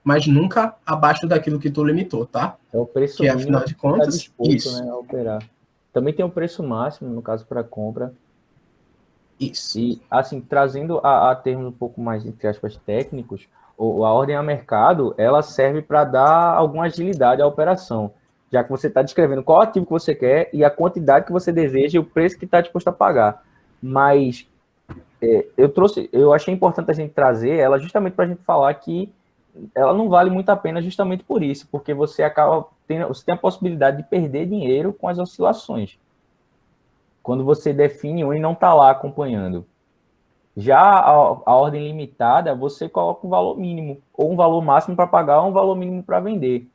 S3: Mas nunca abaixo daquilo que tu limitou, tá?
S2: É o preço
S3: que, afinal de contas,
S2: tá disposto,
S3: isso.
S2: Né, a operar. Também tem o preço máximo, no caso, para compra.
S3: Isso.
S2: E, assim, trazendo a termos um pouco mais, entre aspas, técnicos, a ordem a mercado, ela serve para dar alguma agilidade à operação, já que você está descrevendo qual ativo que você quer e a quantidade que você deseja e o preço que está disposto a pagar. Mas eu achei importante a gente trazer ela justamente para a gente falar que ela não vale muito a pena justamente por isso, porque você tem a possibilidade de perder dinheiro com as oscilações. Quando você define um e não está lá acompanhando. Já a ordem limitada, você coloca um valor mínimo, ou um valor máximo para pagar, ou um valor mínimo para vender.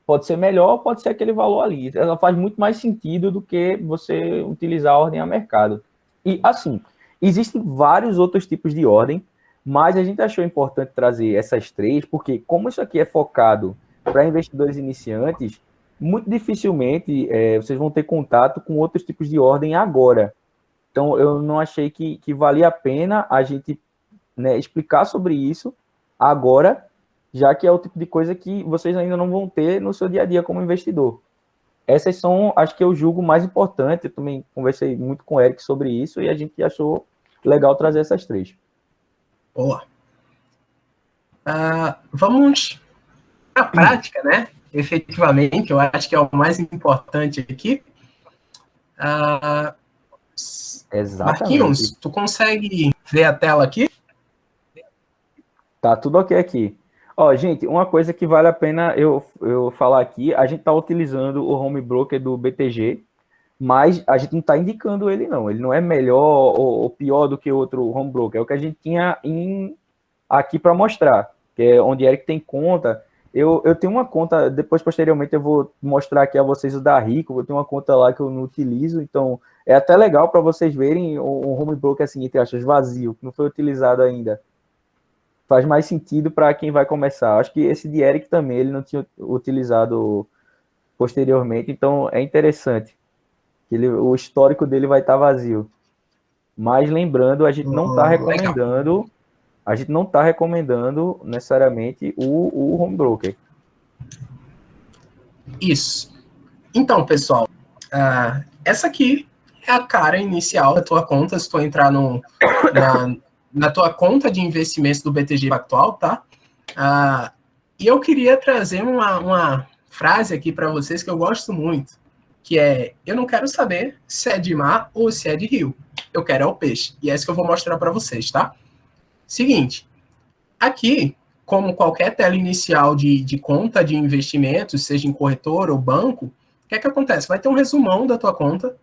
S2: Pode ser melhor, pode ser aquele valor ali. Ela faz muito mais sentido do que você utilizar a ordem a mercado. E, assim, existem vários outros tipos de ordem, mas a gente achou importante trazer essas três, porque como isso aqui é focado para investidores iniciantes, muito dificilmente vocês vão ter contato com outros tipos de ordem agora. Então, eu não achei que valia a pena a gente, né, explicar sobre isso agora, já que é o tipo de coisa que vocês ainda não vão ter no seu dia a dia como investidor. Essas são, acho que eu julgo mais importante. Eu também conversei muito com o Eric sobre isso e a gente achou legal trazer essas três.
S3: Boa. Vamos à prática, né? Efetivamente, eu acho que é o mais importante aqui.
S2: Exatamente.
S3: Marquinhos, tu consegue ver a tela aqui?
S2: Tá tudo ok aqui. Ó, gente, uma coisa que vale a pena eu falar aqui, a gente está utilizando o home broker do BTG, mas a gente não está indicando ele, não. Ele não é melhor ou pior do que outro home broker. É o que a gente tinha aqui para mostrar, que é onde Eric tem conta. Eu tenho uma conta, depois, posteriormente, eu vou mostrar aqui a vocês o da Rico. Eu tenho uma conta lá que eu não utilizo, então é até legal para vocês verem um home broker assim, entre aspas, vazio, que não foi utilizado ainda. Faz mais sentido para quem vai começar. Acho que esse de Eric também, ele não tinha utilizado posteriormente, então é interessante. O histórico dele vai estar vazio. Mas lembrando, a gente não está recomendando, necessariamente o home broker.
S3: Isso. Então, pessoal, essa aqui é a cara inicial da tua conta, se tu entrar na tua conta de investimentos do BTG Pactual, tá? E eu queria trazer uma frase aqui para vocês que eu gosto muito, que é: eu não quero saber se é de mar ou se é de rio, eu quero é o peixe. E é isso que eu vou mostrar para vocês, tá? Seguinte, aqui, como qualquer tela inicial de conta de investimentos, seja em corretora ou banco, o que é que acontece? Vai ter um resumão da tua conta,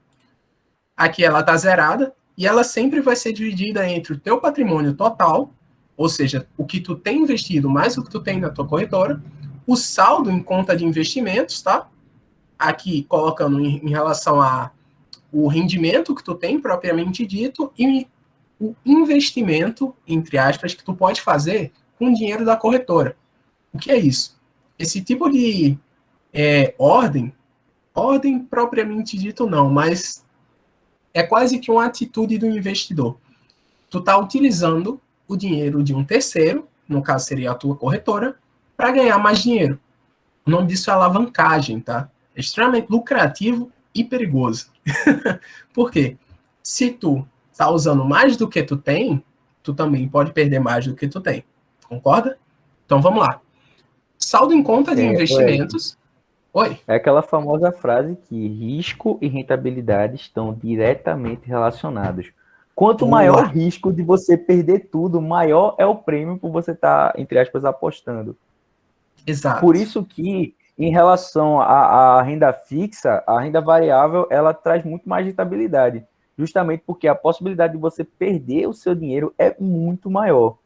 S3: Aqui ela está zerada e ela sempre vai ser dividida entre o teu patrimônio total, ou seja, o que tu tem investido mais o que tu tem na tua corretora, o saldo em conta de investimentos, tá? Aqui colocando em relação a o rendimento que tu tem propriamente dito e o investimento, entre aspas, que tu pode fazer com o dinheiro da corretora. O que é isso? Esse tipo de ordem propriamente dito não, mas é quase que uma atitude do investidor. Tu está utilizando o dinheiro de um terceiro, no caso seria a tua corretora, para ganhar mais dinheiro. O nome disso é alavancagem, tá? É extremamente lucrativo e perigoso. Por quê? Se tu tá usando mais do que tu tem, tu também pode perder mais do que tu tem. Concorda? Então vamos lá. Saldo em conta de investimentos. Oi.
S2: É aquela famosa frase que risco e rentabilidade estão diretamente relacionados. Quanto maior o risco de você perder tudo, maior é o prêmio por você estar, entre aspas, apostando.
S3: Exato.
S2: Por isso que, em relação à renda fixa, a renda variável, ela traz muito mais rentabilidade. Justamente porque a possibilidade de você perder o seu dinheiro é muito maior.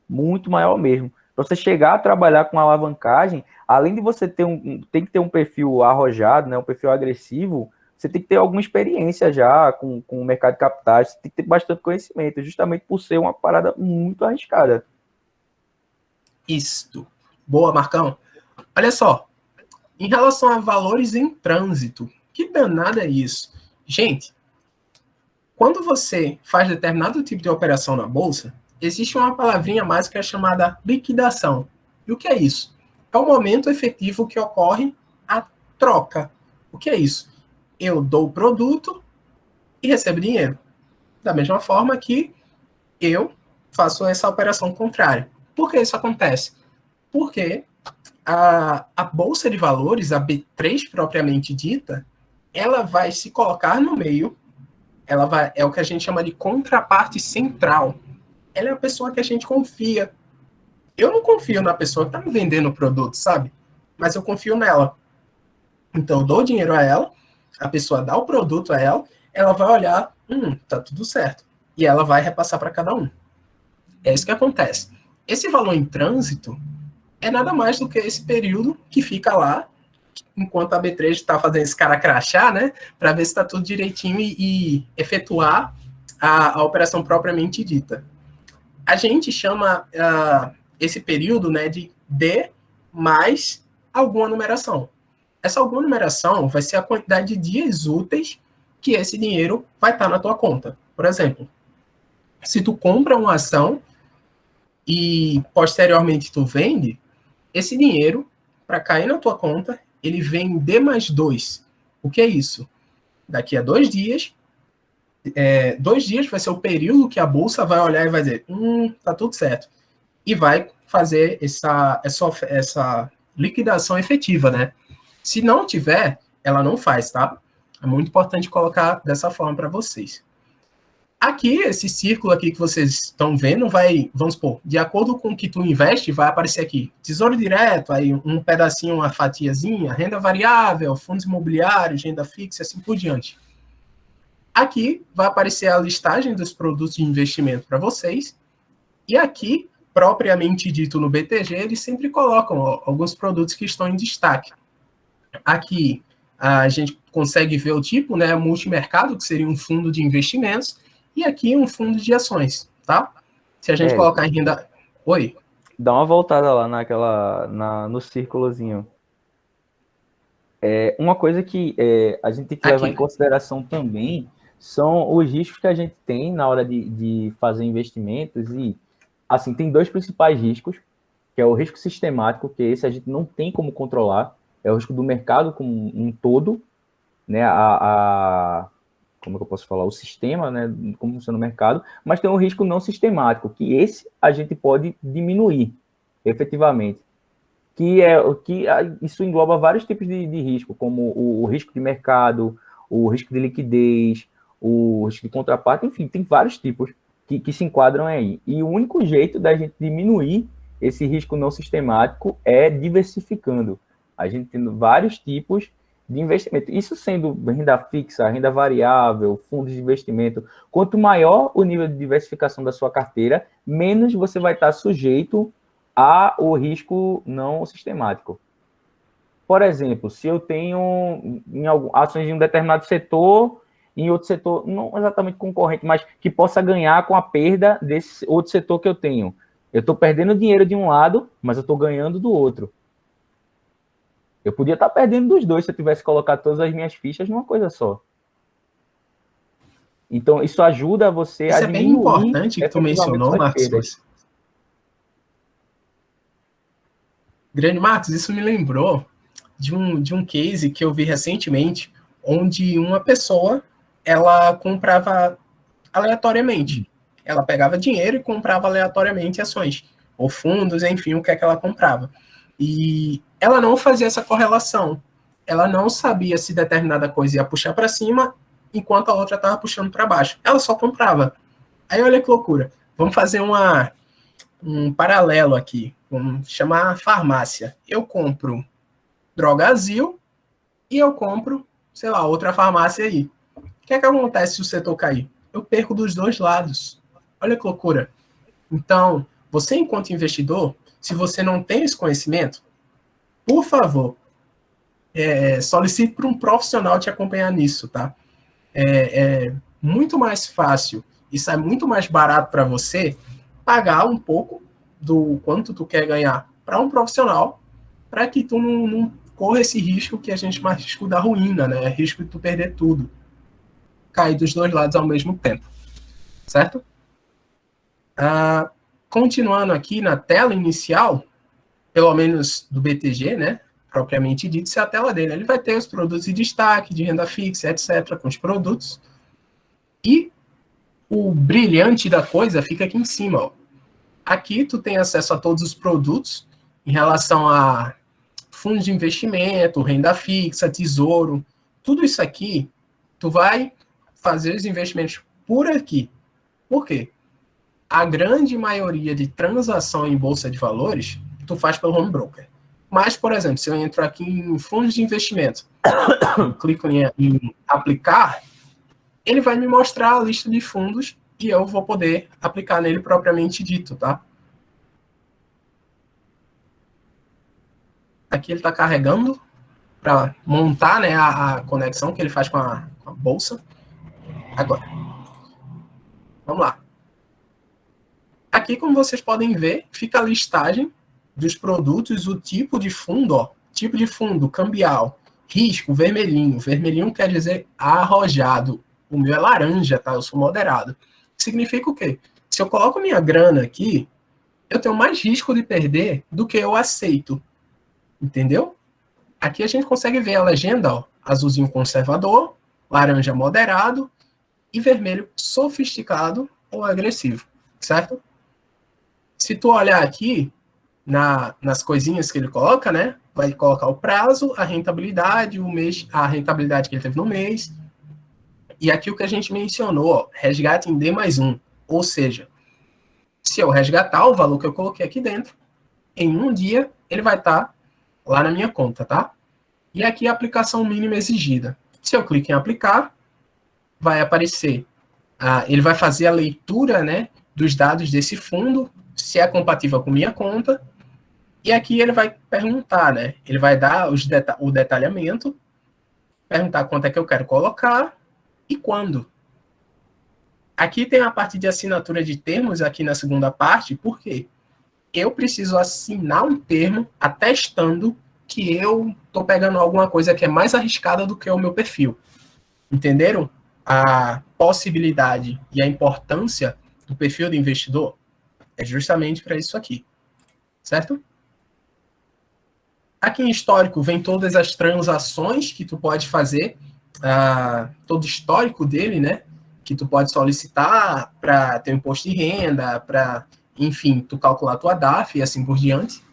S2: Muito maior mesmo. Para você chegar a trabalhar com alavancagem, além de você tem que ter um perfil arrojado, né, um perfil agressivo, você tem que ter alguma experiência já com o mercado de capitais, você tem que ter bastante conhecimento, justamente por ser uma parada muito arriscada.
S3: Isto. Boa, Marcão. Olha só, em relação a valores em trânsito, que danada é isso? Gente, quando você faz determinado tipo de operação na bolsa, existe uma palavrinha mágica chamada liquidação. E o que é isso? É o momento efetivo que ocorre a troca. O que é isso? Eu dou o produto e recebo dinheiro. Da mesma forma que eu faço essa operação contrária. Por que isso acontece? Porque a Bolsa de Valores, a B3 propriamente dita, ela vai se colocar no meio, é o que a gente chama de contraparte central. Ela é a pessoa que a gente confia. Eu não confio na pessoa que está me vendendo o produto, sabe? Mas eu confio nela. Então, eu dou dinheiro a ela, a pessoa dá o produto a ela vai olhar, tá tudo certo. E ela vai repassar para cada um. É isso que acontece. Esse valor em trânsito é nada mais do que esse período que fica lá, enquanto a B3 está fazendo esse cara crachá, né? Para ver se está tudo direitinho e efetuar a operação propriamente dita. A gente chama esse período, né, de D mais alguma numeração. Essa alguma numeração vai ser a quantidade de dias úteis que esse dinheiro vai estar na tua conta. Por exemplo, se tu compra uma ação e posteriormente tu vende, esse dinheiro, para cair na tua conta, ele vem D mais 2. O que é isso? Daqui a 2 dias, 2 dias vai ser o período que a bolsa vai olhar e vai dizer, tá tudo certo. E vai fazer essa liquidação efetiva, né? Se não tiver, ela não faz, tá? É muito importante colocar dessa forma para vocês. Aqui, esse círculo aqui que vocês estão vendo vai, vamos supor, de acordo com o que tu investe, vai aparecer aqui tesouro direto, aí um pedacinho, uma fatiazinha, renda variável, fundos imobiliários, renda fixa, assim por diante. Aqui vai aparecer a listagem dos produtos de investimento para vocês. E aqui, propriamente dito no BTG, eles sempre colocam alguns produtos que estão em destaque. Aqui a gente consegue ver o tipo, né, multimercado, que seria um fundo de investimentos, e aqui um fundo de ações, tá? Se a gente colocar em renda... Oi?
S2: Dá uma voltada lá no círculozinho. Uma coisa que a gente tem que levar em consideração também são os riscos que a gente tem na hora de fazer investimentos. E, assim, tem 2 principais riscos, que é o risco sistemático, que esse a gente não tem como controlar, é o risco do mercado como um todo, né, como é que eu posso falar? O sistema, né, como funciona o mercado, mas tem um risco não sistemático, que esse a gente pode diminuir, efetivamente. Isso engloba vários tipos de risco, como o risco de mercado, o risco de liquidez, o risco de contraparte, enfim, tem vários tipos que se enquadram aí. E o único jeito da gente diminuir esse risco não sistemático é diversificando. A gente tendo vários tipos de investimento. Isso sendo renda fixa, renda variável, fundos de investimento, quanto maior o nível de diversificação da sua carteira, menos você vai estar sujeito ao risco não sistemático. Por exemplo, se eu tenho ações em um determinado setor, em outro setor, não exatamente concorrente, mas que possa ganhar com a perda desse outro setor que eu tenho. Eu estou perdendo dinheiro de um lado, mas eu estou ganhando do outro. Eu podia estar perdendo dos dois se eu tivesse colocado todas as minhas fichas numa coisa só. Então, isso ajuda você
S3: Isso
S2: a
S3: é bem
S2: diminuir
S3: importante que tu
S2: efetivamente
S3: mencionou,
S2: suas perdas.
S3: Marcos. Grande Marcos, isso me lembrou de um case que eu vi recentemente, onde uma pessoa, ela comprava aleatoriamente. Ela pegava dinheiro e comprava aleatoriamente ações, ou fundos, enfim, o que é que ela comprava. E ela não fazia essa correlação. Ela não sabia se determinada coisa ia puxar para cima, enquanto a outra estava puxando para baixo. Ela só comprava. Aí olha que loucura. Vamos fazer um paralelo aqui. Vamos chamar farmácia. Eu compro Drogazil e eu compro, sei lá, outra farmácia aí. O que é que acontece se o setor cair? Eu perco dos dois lados. Olha que loucura. Então, você enquanto investidor, se você não tem esse conhecimento, por favor, solicite para um profissional te acompanhar nisso, tá? É muito mais fácil e sai muito mais barato para você pagar um pouco do quanto tu quer ganhar para um profissional, para que tu não corra esse risco que a gente chama de risco da ruína, né? Risco de tu perder tudo. Cair dos dois lados ao mesmo tempo. Certo? Continuando aqui na tela inicial, pelo menos do BTG, né? Propriamente dito, isso é a tela dele. Ele vai ter os produtos de destaque, de renda fixa, etc., com os produtos. E o brilhante da coisa fica aqui em cima, ó. Aqui tu tem acesso a todos os produtos em relação a fundos de investimento, renda fixa, tesouro. Tudo isso aqui, tu vai fazer os investimentos por aqui. Por quê? A grande maioria de transação em bolsa de valores, tu faz pelo home broker. Mas, por exemplo, se eu entro aqui em fundos de investimento, clico em aplicar, ele vai me mostrar a lista de fundos e eu vou poder aplicar nele propriamente dito, tá? Aqui ele está carregando para montar, né, a conexão que ele faz com a bolsa. Agora, vamos lá. Aqui, como vocês podem ver, fica a listagem dos produtos, o tipo de fundo, ó, tipo de fundo, cambial, risco, vermelhinho. Vermelhinho quer dizer arrojado. O meu é laranja, tá? Eu sou moderado. Significa o quê? Se eu coloco minha grana aqui, eu tenho mais risco de perder do que eu aceito. Entendeu? Aqui a gente consegue ver a legenda, ó, azulzinho conservador, laranja moderado e vermelho sofisticado ou agressivo, certo? Se tu olhar aqui nas coisinhas que ele coloca, né, vai colocar o prazo, a rentabilidade, o mês, a rentabilidade que ele teve no mês. E aqui o que a gente mencionou, ó, resgate em D+1, ou seja, se eu resgatar o valor que eu coloquei aqui dentro, em um dia ele vai estar lá na minha conta, tá? E aqui a aplicação mínima exigida. Se eu clico em aplicar, vai aparecer, ele vai fazer a leitura, né, dos dados desse fundo, se é compatível com minha conta, e aqui ele vai perguntar, né, ele vai dar o detalhamento, perguntar quanto é que eu quero colocar e quando. Aqui tem a parte de assinatura de termos, aqui na segunda parte, por quê? Eu preciso assinar um termo atestando que eu estou pegando alguma coisa que é mais arriscada do que o meu perfil. Entenderam a possibilidade e a importância do perfil do investidor? É justamente para isso aqui, certo? Aqui em histórico vem todas as transações que tu pode fazer, todo o histórico dele, né? Que tu pode solicitar para ter um imposto de renda, para, enfim, tu calcular a tua DARF e assim por diante.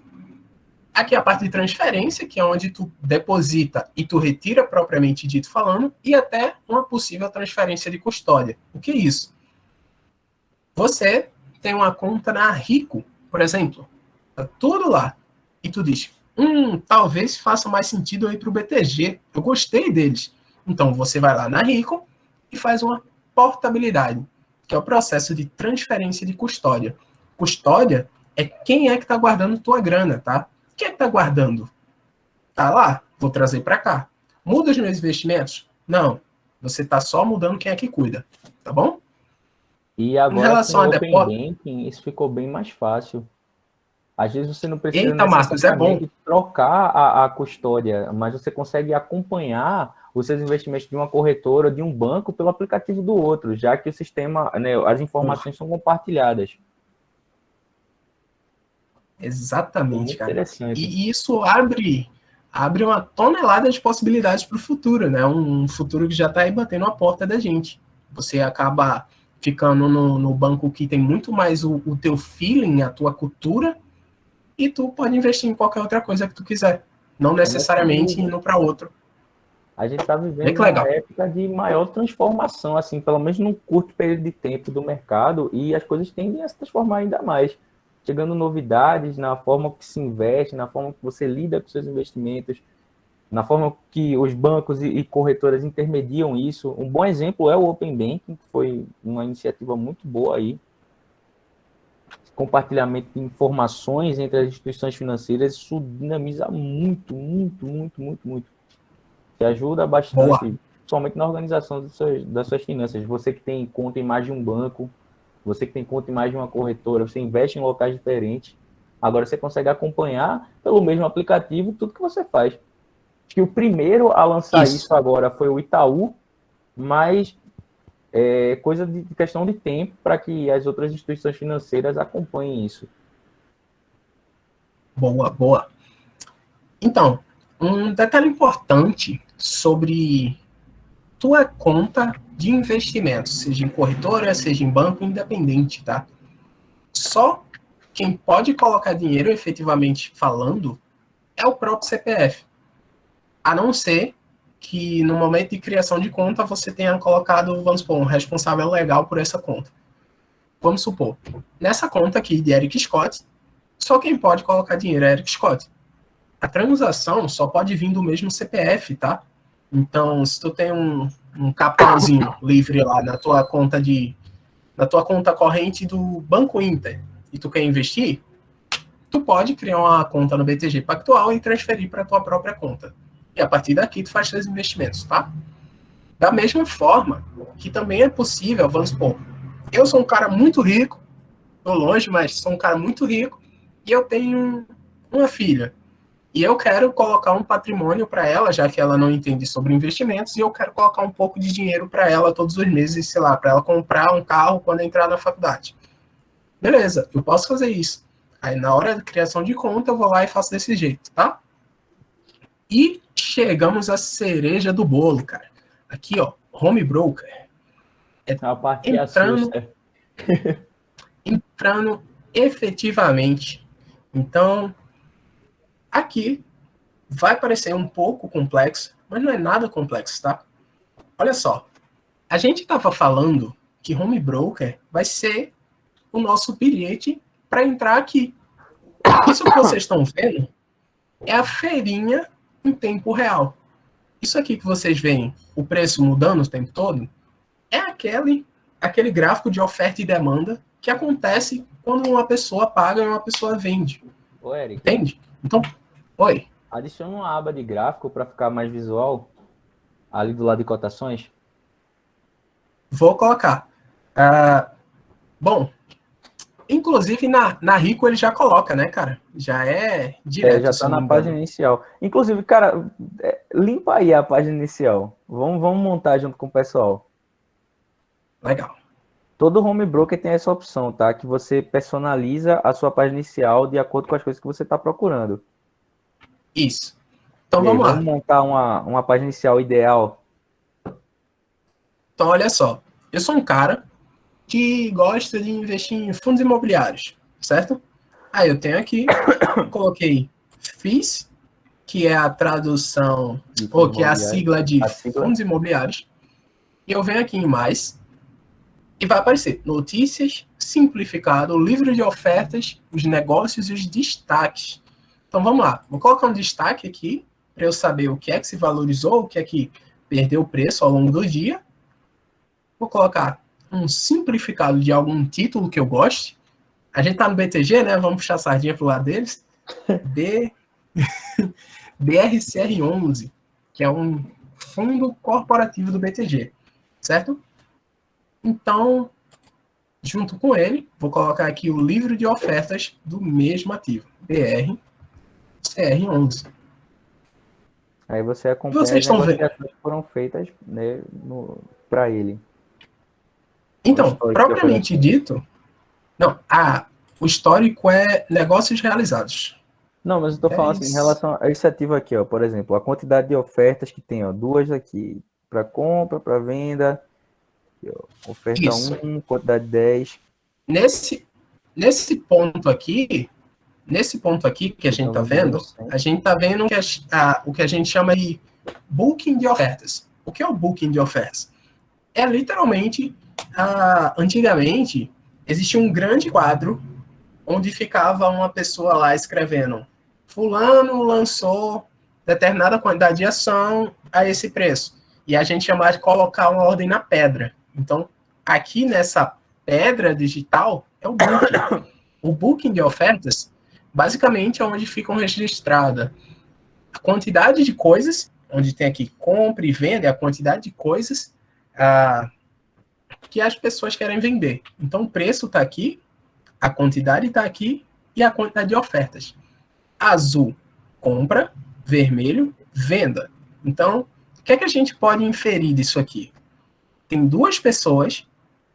S3: Aqui a parte de transferência, que é onde tu deposita e tu retira propriamente dito falando, e até uma possível transferência de custódia. O que é isso? Você tem uma conta na Rico, por exemplo, tá tudo lá, e tu diz, talvez faça mais sentido aí para o BTG. Eu gostei deles. Então, você vai lá na Rico e faz uma portabilidade, que é o processo de transferência de custódia. Custódia é quem é que está guardando tua grana, tá? Quem é que está guardando? Tá lá? Vou trazer para cá. Muda os meus investimentos? Não. Você está só mudando quem é que cuida, tá bom?
S2: E
S3: Em
S2: agora
S3: relação
S2: com
S3: a
S2: o Open
S3: depósito...
S2: Banking, isso ficou bem mais fácil. Às vezes você não precisa
S3: Eita, Marcos, é bom.
S2: necessariamente trocar a custódia, mas você consegue acompanhar os seus investimentos de uma corretora, de um banco, pelo aplicativo do outro, já que o sistema, né, as informações são compartilhadas.
S3: Exatamente,
S2: Muito
S3: cara.
S2: interessante.
S3: E isso abre uma tonelada de possibilidades para o futuro, né? Um futuro que já está aí batendo a porta da gente. Você acaba ficando no banco que tem muito mais o teu feeling, a tua cultura, e tu pode investir em qualquer outra coisa que tu quiser. Não necessariamente indo para outro.
S2: A gente está
S3: Bem
S2: vivendo
S3: que
S2: uma
S3: legal.
S2: época de maior transformação, assim, pelo menos num curto período de tempo do mercado, e as coisas tendem a se transformar ainda mais. Chegando novidades na forma que se investe, na forma que você lida com seus investimentos, na forma que os bancos e corretoras intermediam isso. Um bom exemplo é o Open Banking, que foi uma iniciativa muito boa aí. Compartilhamento de informações entre as instituições financeiras, isso dinamiza muito, muito, muito, muito, muito. Que ajuda bastante,
S3: Boa.
S2: somente na organização das suas finanças. Você que tem conta em mais de um banco, você que tem conta em mais de uma corretora, você investe em locais diferentes, agora você consegue acompanhar pelo mesmo aplicativo tudo que você faz. Acho que o primeiro a lançar isso agora foi o Itaú, mas é coisa de questão de tempo para que as outras instituições financeiras acompanhem isso.
S3: Boa, boa. Então, um detalhe importante sobre tua conta de investimentos, seja em corretora, seja em banco, independente, tá? Só quem pode colocar dinheiro, efetivamente falando, é o próprio CPF. A não ser que no momento de criação de conta você tenha colocado, vamos supor, um responsável legal por essa conta. Vamos supor, nessa conta aqui de Eric Scott, só quem pode colocar dinheiro é Eric Scott. A transação só pode vir do mesmo CPF, tá? Então, se tu tem um capitalzinho livre lá na tua conta corrente do Banco Inter e tu quer investir, tu pode criar uma conta no BTG Pactual e transferir para tua própria conta. E a partir daqui tu faz seus investimentos, tá? Da mesma forma que também é possível, vamos supor, eu sou um cara muito rico, tô longe, mas sou um cara muito rico, e eu tenho uma filha. E eu quero colocar um patrimônio para ela, já que ela não entende sobre investimentos, e eu quero colocar um pouco de dinheiro para ela todos os meses, sei lá, para ela comprar um carro quando entrar na faculdade. Beleza, eu posso fazer isso. Aí na hora da criação de conta, eu vou lá e faço desse jeito, tá? E chegamos à cereja do bolo, cara. Aqui, ó, home broker.
S2: A parte que assusta.
S3: Entrando efetivamente. Então, aqui vai parecer um pouco complexo, mas não é nada complexo, tá? Olha só, a gente estava falando que home broker vai ser o nosso bilhete para entrar aqui. Isso que vocês estão vendo é a feirinha em tempo real. Isso aqui que vocês veem, o preço mudando o tempo todo, é aquele gráfico de oferta e demanda que acontece quando uma pessoa paga e uma pessoa vende.
S2: Ô, Eric.
S3: Entende? Então, oi.
S2: Adiciona uma aba de gráfico para ficar mais visual ali do lado de cotações.
S3: Vou colocar. Bom, inclusive na Rico ele já coloca, né, cara? Já é direto.
S2: Já está na página inicial. Inclusive, cara, limpa aí a página inicial. Vamos montar junto com o pessoal.
S3: Legal.
S2: Todo home broker tem essa opção, tá? Que você personaliza a sua página inicial de acordo com as coisas que você está procurando.
S3: Isso. Então vamos lá.
S2: Vamos montar uma página inicial ideal.
S3: Então, olha só. Eu sou um cara que gosta de investir em fundos imobiliários, certo? Aí eu tenho aqui, coloquei FIIs, que é a tradução, ou que é a sigla de fundos imobiliários. E eu venho aqui em mais, e vai aparecer notícias, simplificado, livro de ofertas, os negócios e os destaques. Então vamos lá, vou colocar um destaque aqui para eu saber o que é que se valorizou, o que é que perdeu o preço ao longo do dia. Vou colocar um simplificado de algum título que eu goste. A gente tá no BTG, né? Vamos puxar a sardinha pro lado deles. BRCR11, que é um fundo corporativo do BTG, certo? Então, junto com ele, vou colocar aqui o livro de ofertas do mesmo ativo, BRCR11.
S2: Aí você acompanha
S3: Vocês
S2: as
S3: estão vendo?
S2: negociações que foram feitas, né, para ele.
S3: Então, propriamente dito, não, o histórico é negócios realizados.
S2: Não, mas eu estou falando assim, em relação a esse ativo aqui, ó, por exemplo, a quantidade de ofertas que tem, ó, duas aqui, para compra, para venda, aqui, ó, oferta
S3: Isso.
S2: 1, quantidade 10.
S3: Nesse ponto aqui que a gente está vendo, a gente está vendo o que a gente chama de booking de ofertas. O que é o booking de ofertas? É literalmente, antigamente, existia um grande quadro onde ficava uma pessoa lá escrevendo: fulano lançou determinada quantidade de ação a esse preço. E a gente chamava de colocar uma ordem na pedra. Então, aqui nessa pedra digital é o booking. O booking de ofertas, basicamente, é onde ficam registradas a quantidade de coisas, onde tem aqui compra e venda, a quantidade de coisas que as pessoas querem vender. Então, o preço está aqui, a quantidade está aqui e a quantidade de ofertas. Azul, compra. Vermelho, venda. Então, o que é que a gente pode inferir disso aqui? Tem duas pessoas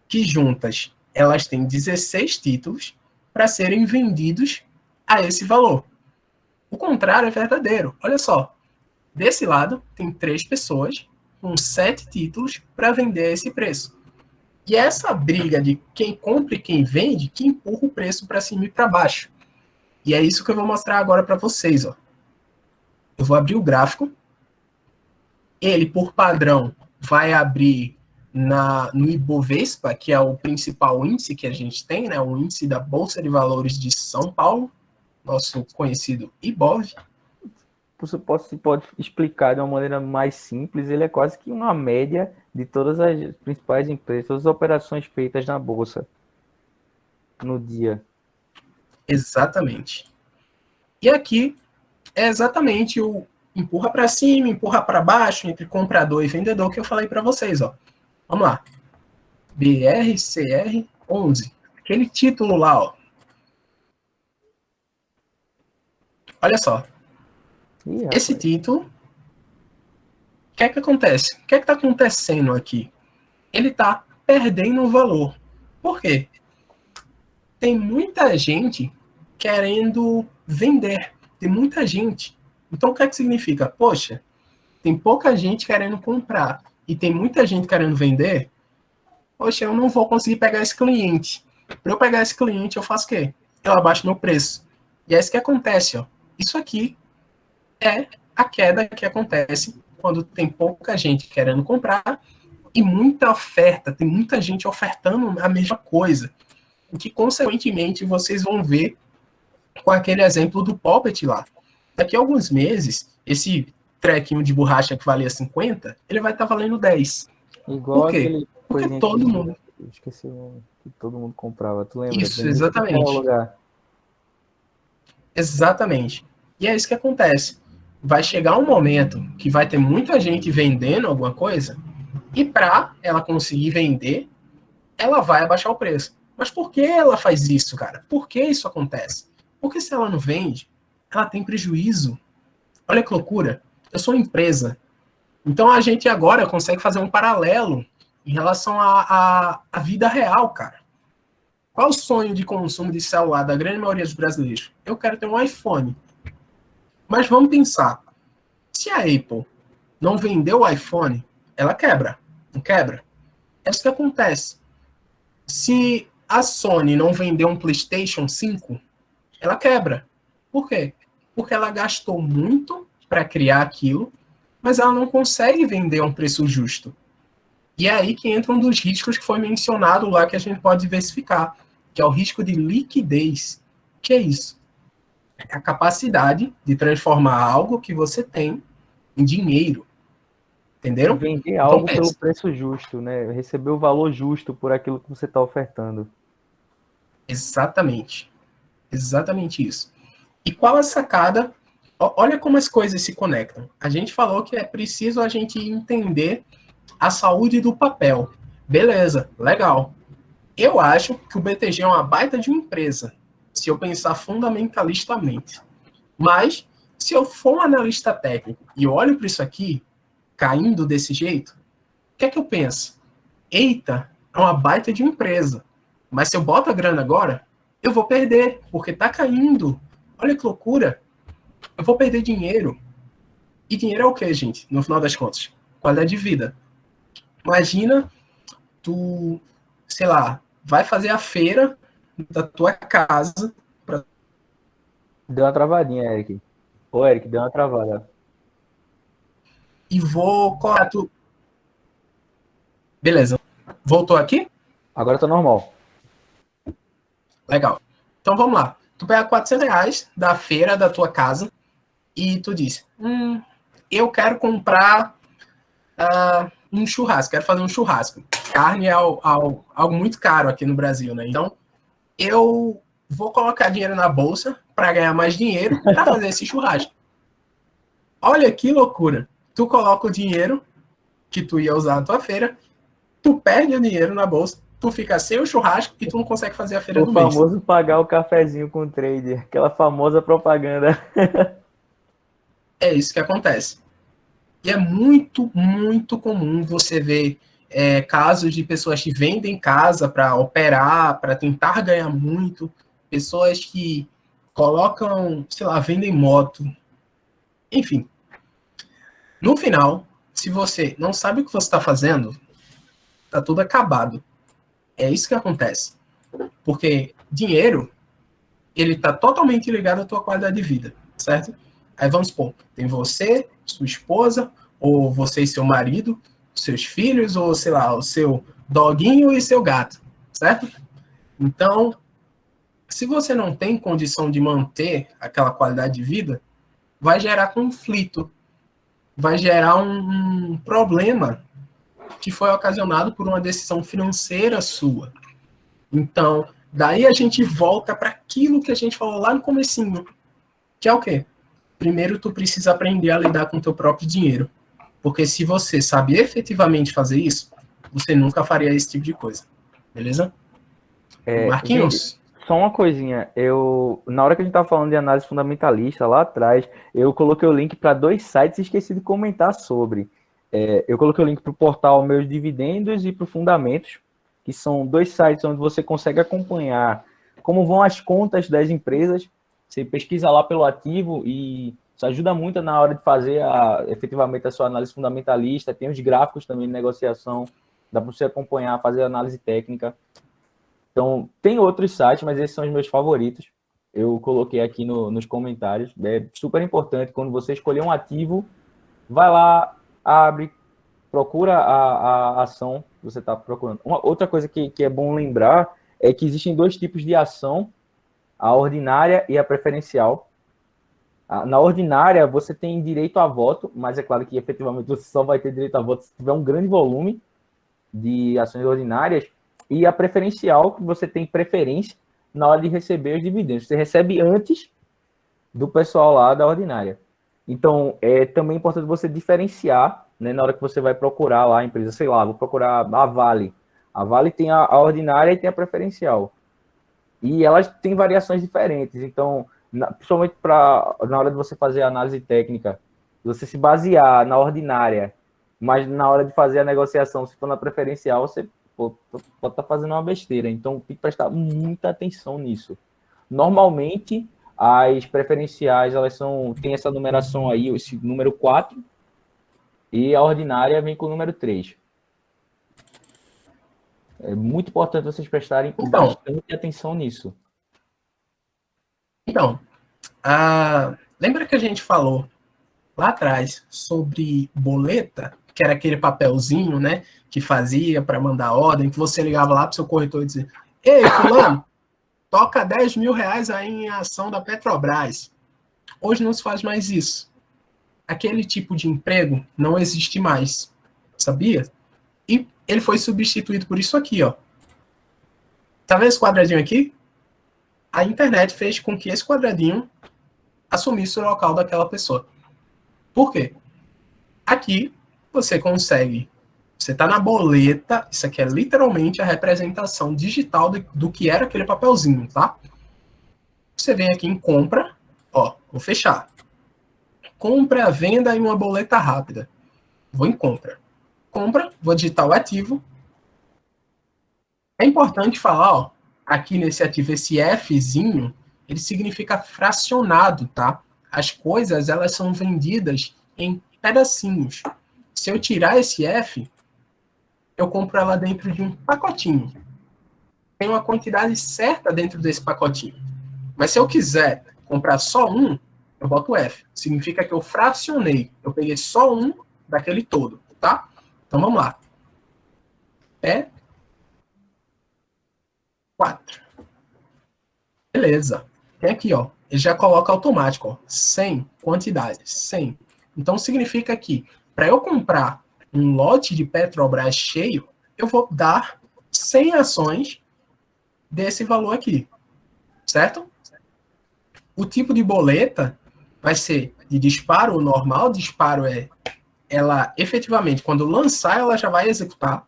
S3: que juntas, elas têm 16 títulos para serem vendidos a esse valor. O contrário é verdadeiro. Olha só, desse lado tem 3 pessoas com 7 títulos para vender a esse preço. E essa briga de quem compra e quem vende que empurra o preço para cima e para baixo. E é isso que eu vou mostrar agora para vocês. Ó. Eu vou abrir o gráfico. Ele, por padrão, vai abrir no Ibovespa, que é o principal índice que a gente tem, né? O índice da Bolsa de Valores de São Paulo, nosso conhecido Ibov.
S2: Você pode explicar de uma maneira mais simples, ele é quase que uma média de todas as principais empresas, todas as operações feitas na Bolsa no dia.
S3: Exatamente. E aqui é exatamente o empurra para cima, empurra para baixo, entre comprador e vendedor que eu falei para vocês. Ó. Vamos lá. BRCR11. Aquele título lá. Ó. Olha só. Esse título, o que é que acontece? O que é que está acontecendo aqui? Ele está perdendo valor. Por quê? Tem muita gente querendo vender. Tem muita gente. Então, o que é que significa? Poxa, tem pouca gente querendo comprar e tem muita gente querendo vender. Poxa, eu não vou conseguir pegar esse cliente. Para eu pegar esse cliente, eu faço o quê? Eu abaixo meu preço. E é isso que acontece. Ó. Isso aqui é a queda que acontece quando tem pouca gente querendo comprar e muita oferta. Tem muita gente ofertando a mesma coisa. O que, consequentemente, vocês vão ver com aquele exemplo do Poppet lá. Daqui a alguns meses, esse trequinho de borracha que valia 50, ele vai estar valendo 10.
S2: Igual
S3: por quê? Porque todo mundo...
S2: Eu esqueci o nome que todo mundo comprava. Tu lembra?
S3: Isso, exatamente. Exatamente. E é isso que acontece. Vai chegar um momento que vai ter muita gente vendendo alguma coisa e para ela conseguir vender, ela vai abaixar o preço. Mas por que ela faz isso, cara? Por que isso acontece? Porque se ela não vende, ela tem prejuízo. Olha que loucura. Eu sou uma empresa. Então a gente agora consegue fazer um paralelo em relação à vida real, cara. Qual é o sonho de consumo de celular da grande maioria dos brasileiros? Eu quero ter um iPhone. Mas vamos pensar. Se a Apple não vender o iPhone, ela quebra. Não quebra? É isso que acontece. Se a Sony não vender um PlayStation 5, ela quebra. Por quê? Porque ela gastou muito para criar aquilo, mas ela não consegue vender a um preço justo. E é aí que entra um dos riscos que foi mencionado lá, que a gente pode diversificar, que é o risco de liquidez. O que é isso? É a capacidade de transformar algo que você tem em dinheiro. Entenderam?
S2: Vender
S3: Então,
S2: algo pelo
S3: pensa.
S2: preço justo, né? Receber o valor justo por aquilo que você está ofertando.
S3: Exatamente. Exatamente isso. E qual a sacada? Olha como as coisas se conectam. A gente falou que é preciso a gente entender a saúde do papel. Beleza, legal. Eu acho que o BTG é uma baita de uma empresa, se eu pensar fundamentalistamente. Mas, se eu for um analista técnico e olho para isso aqui, caindo desse jeito, o que é que eu penso? Eita, é uma baita de uma empresa. Mas se eu boto a grana agora, eu vou perder, porque tá caindo. Olha que loucura. Eu vou perder dinheiro. E dinheiro é o quê, gente? No final das contas? Qualidade de vida. Imagina tu, sei lá, vai fazer a feira da tua casa.
S2: Deu uma travadinha, Eric. Ô, Eric, deu uma travada.
S3: E vou colocar tu. Beleza. Voltou aqui?
S2: Agora tá normal.
S3: Legal. Então vamos lá. Tu pega R$ 400 da feira da tua casa e tu diz: eu quero comprar um churrasco, quero fazer um churrasco. Carne é algo muito caro aqui no Brasil, né? Então, eu vou colocar dinheiro na bolsa para ganhar mais dinheiro para fazer esse churrasco. Olha que loucura. Tu coloca o dinheiro que tu ia usar na tua feira, tu perde o dinheiro na bolsa, tu fica sem o churrasco e tu não consegue fazer a feira
S2: O
S3: do mês.
S2: famoso pagar o cafezinho com o trade, aquela famosa propaganda.
S3: É isso que acontece. E é muito, muito comum você ver casos de pessoas que vendem casa para operar, para tentar ganhar muito, pessoas que colocam, sei lá, vendem moto. Enfim, no final, se você não sabe o que você está fazendo, tá tudo acabado. É isso que acontece. Porque dinheiro, ele está totalmente ligado à tua qualidade de vida, certo? Aí vamos supor, tem você, sua esposa, ou você e seu marido, seus filhos, ou sei lá, o seu doguinho e seu gato, certo? Então, se você não tem condição de manter aquela qualidade de vida, vai gerar conflito, vai gerar um problema que foi ocasionado por uma decisão financeira sua. Então, daí a gente volta para aquilo que a gente falou lá no comecinho, que é o quê? Primeiro, tu precisa aprender a lidar com o teu próprio dinheiro. Porque se você sabe efetivamente fazer isso, você nunca faria esse tipo de coisa. Beleza? Marquinhos?
S2: Gente, só uma coisinha. Na hora que a gente tava falando de análise fundamentalista lá atrás, eu coloquei o link para 2 sites e esqueci de comentar sobre. Eu coloquei o link para o portal Meus Dividendos e para o Fundamentos, que são 2 sites onde você consegue acompanhar como vão as contas das empresas. Você pesquisa lá pelo ativo e isso ajuda muito na hora de fazer efetivamente a sua análise fundamentalista. Tem os gráficos também de negociação, dá para você acompanhar, fazer análise técnica. Então, tem outros sites, mas esses são os meus favoritos. Eu coloquei aqui nos comentários. É super importante, quando você escolher um ativo, vai lá, abre, procura a ação que você está procurando. Outra coisa que é bom lembrar é que existem 2 tipos de ação, a ordinária e a preferencial. Na ordinária, você tem direito a voto, mas é claro que efetivamente você só vai ter direito a voto se tiver um grande volume de ações ordinárias. E a preferencial, que você tem preferência na hora de receber os dividendos. Você recebe antes do pessoal lá da ordinária. Então, é também importante você diferenciar, né, na hora que você vai procurar lá a empresa. Sei lá, vou procurar a Vale. A Vale tem a ordinária e tem a preferencial. E elas têm variações diferentes. Então, principalmente na hora de você fazer a análise técnica, você se basear na ordinária, mas na hora de fazer a negociação, se for na preferencial, você pode estar fazendo uma besteira. Então, tem que prestar muita atenção nisso. Normalmente, as preferenciais, elas tem essa numeração aí, esse número 4, e a ordinária vem com o número 3. É muito importante vocês prestarem bastante atenção nisso.
S3: Então, lembra que a gente falou lá atrás sobre boleta, que era aquele papelzinho, né, que fazia para mandar ordem, que você ligava lá para o seu corretor e dizia: ei, fulano, toca 10 mil reais aí em ação da Petrobras. Hoje não se faz mais isso. Aquele tipo de emprego não existe mais, sabia? E ele foi substituído por isso aqui, ó. Tá vendo esse quadradinho aqui? A internet fez com que esse quadradinho assumisse o local daquela pessoa. Por quê? Aqui você consegue, você está na boleta, isso aqui é literalmente a representação digital do que era aquele papelzinho, tá? Você vem aqui em compra, ó, vou fechar. Compra, venda e uma boleta rápida. Vou em compra. Compra, vou digitar o ativo. É importante falar, ó, aqui nesse ativo, esse Fzinho, ele significa fracionado, tá? As coisas, elas são vendidas em pedacinhos. Se eu tirar esse F, eu compro ela dentro de um pacotinho. Tem uma quantidade certa dentro desse pacotinho. Mas se eu quiser comprar só um, eu boto F. Significa que eu fracionei. Eu peguei só um daquele todo, tá? Então vamos lá. É 4. Beleza. Tem aqui, ó. Ele já coloca automático, ó. 100 quantidades. 100. Então significa que para eu comprar um lote de Petrobras cheio, eu vou dar 100 ações desse valor aqui. Certo? O tipo de boleta vai ser de disparo normal. Disparo é ela efetivamente, quando lançar, ela já vai executar.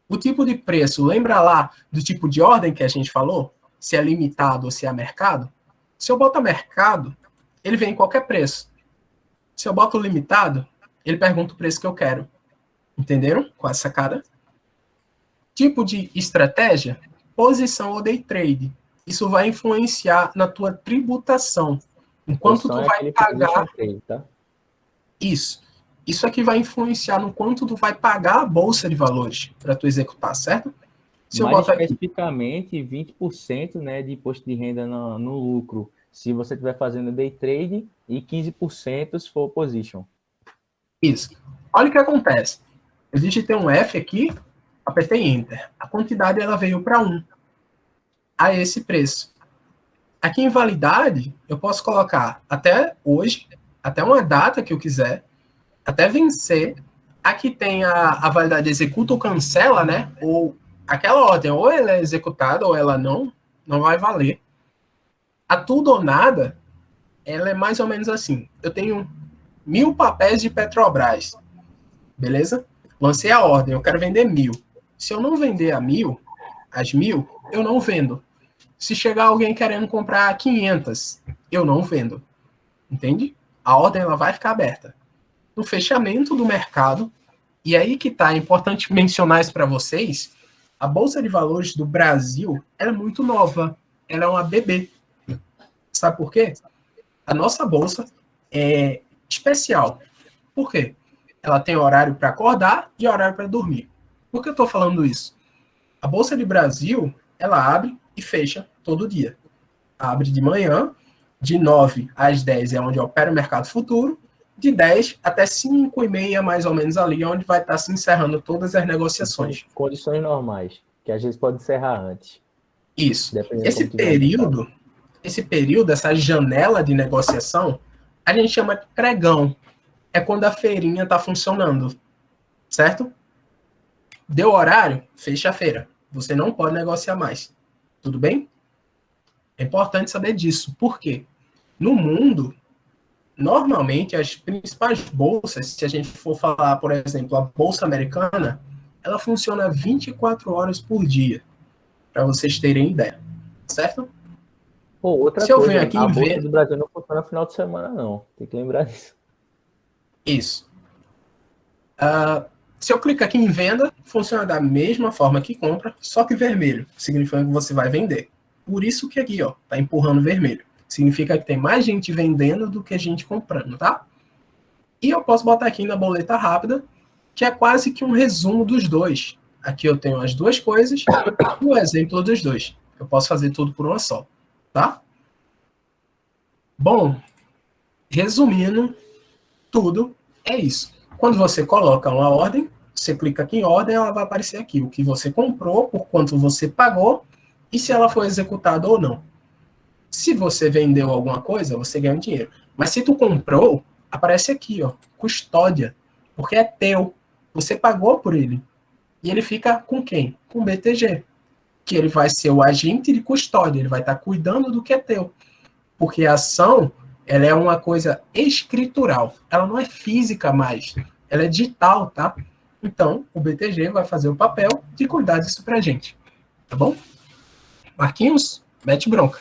S3: O tipo de preço, lembra lá do tipo de ordem que a gente falou? Se é limitado ou se é mercado? Se eu boto mercado, ele vem em qualquer preço. Se eu boto limitado, ele pergunta o preço que eu quero. Entenderam? Com essa sacada? Tipo de estratégia, posição ou day trade. Isso vai influenciar na tua tributação. Enquanto tu vai pagar...
S2: Trade, tá?
S3: Isso. Isso aqui vai influenciar no quanto tu vai pagar a bolsa de valores para tu executar, certo?
S2: Se mais eu botar especificamente, 20%, né, de imposto de renda no lucro, se você estiver fazendo day trade, e 15% se for position.
S3: Isso. Olha o que acontece. Eu digitei um F aqui, apertei Enter. A quantidade ela veio para 1. A esse preço. Aqui em validade, eu posso colocar até hoje, até uma data que eu quiser, até vencer. Aqui tem a validade executa ou cancela, né? Ou aquela ordem, ou ela é executada ou ela não vai valer. A tudo ou nada, ela é mais ou menos assim. Eu tenho 1000 papéis de Petrobras, beleza? Lancei a ordem, eu quero vender 1000. Se eu não vender as 1000, eu não vendo. Se chegar alguém querendo comprar 500, eu não vendo. Entende? A ordem ela vai ficar aberta. No fechamento do mercado, e aí que tá, é importante mencionar isso para vocês, a Bolsa de Valores do Brasil ela é muito nova, ela é uma bebê. Sabe por quê? A nossa bolsa é especial. Por quê? Ela tem horário para acordar e horário para dormir. Por que eu estou falando isso? A Bolsa de Brasil, ela abre e fecha todo dia. Abre de manhã, de 9 às 10 é onde opera o mercado futuro, de 10 até 5h30, mais ou menos ali, onde vai estar se encerrando todas as negociações.
S2: Condições normais, que às vezes pode encerrar antes.
S3: Isso. Esse período, essa janela de negociação, a gente chama de pregão. É quando a feirinha está funcionando, certo? Deu horário, fecha a feira. Você não pode negociar mais. Tudo bem? É importante saber disso. Por quê? No mundo, normalmente, as principais bolsas, se a gente for falar, por exemplo, a Bolsa Americana, ela funciona 24 horas por dia, para vocês terem ideia. Certo?
S2: Pô, outra
S3: se
S2: coisa,
S3: eu venho aqui
S2: a Bolsa do Brasil não funciona no final de semana, não. Tem que lembrar disso.
S3: Isso. Se eu clicar aqui em venda, funciona da mesma forma que compra, só que vermelho. Significa que você vai vender. Por isso que aqui, ó, tá empurrando vermelho. Significa que tem mais gente vendendo do que gente comprando, tá? E eu posso botar aqui na boleta rápida, que é quase que um resumo dos dois. Aqui eu tenho as duas coisas e o exemplo dos dois. Eu posso fazer tudo por uma só, tá? Bom, resumindo, tudo é isso. Quando você coloca uma ordem, você clica aqui em ordem, ela vai aparecer aqui. O que você comprou, por quanto você pagou e se ela for executada ou não. Se você vendeu alguma coisa, você ganha dinheiro. Mas se tu comprou, aparece aqui, ó, custódia, porque é teu. Você pagou por ele. E ele fica com quem? Com o BTG. Que ele vai ser o agente de custódia, ele vai estar cuidando do que é teu. Porque a ação, ela é uma coisa escritural. Ela não é física mais. Ela é digital, tá? Então, o BTG vai fazer o papel de cuidar disso pra gente. Tá bom? Marquinhos, mete bronca.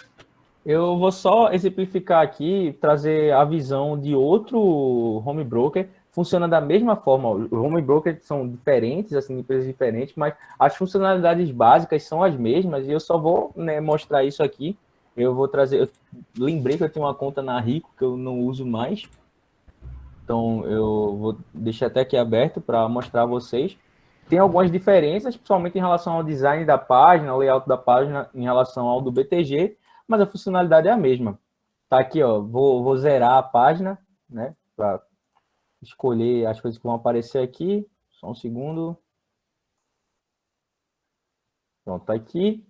S2: Eu vou só exemplificar aqui, trazer a visão de outro home broker. Funciona da mesma forma. Os home brokers são diferentes, assim, empresas diferentes, mas as funcionalidades básicas são as mesmas e eu só vou, né, mostrar isso aqui. Eu vou trazer. Eu lembrei que eu tenho uma conta na Rico que eu não uso mais, então eu vou deixar até aqui aberto para mostrar a vocês. Tem algumas diferenças, principalmente em relação ao design da página, ao layout da página em relação ao do BTG, mas a funcionalidade é a mesma. Tá aqui, ó, vou zerar a página, né, para escolher as coisas que vão aparecer aqui. Só um segundo. Pronto, tá aqui.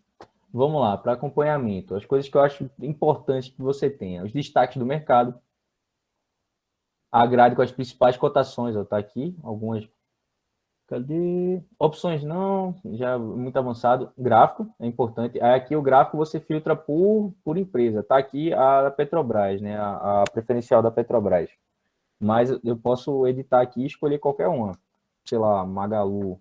S2: Vamos lá, para acompanhamento. As coisas que eu acho importantes que você tenha. Os destaques do mercado. A grade com as principais cotações, ó, tá aqui. Algumas. Cadê? Opções não, já muito avançado. Gráfico é importante. Aí aqui o gráfico você filtra por empresa. Tá aqui a Petrobras, né? A preferencial da Petrobras. Mas eu posso editar aqui e escolher qualquer uma. Sei lá, Magalu.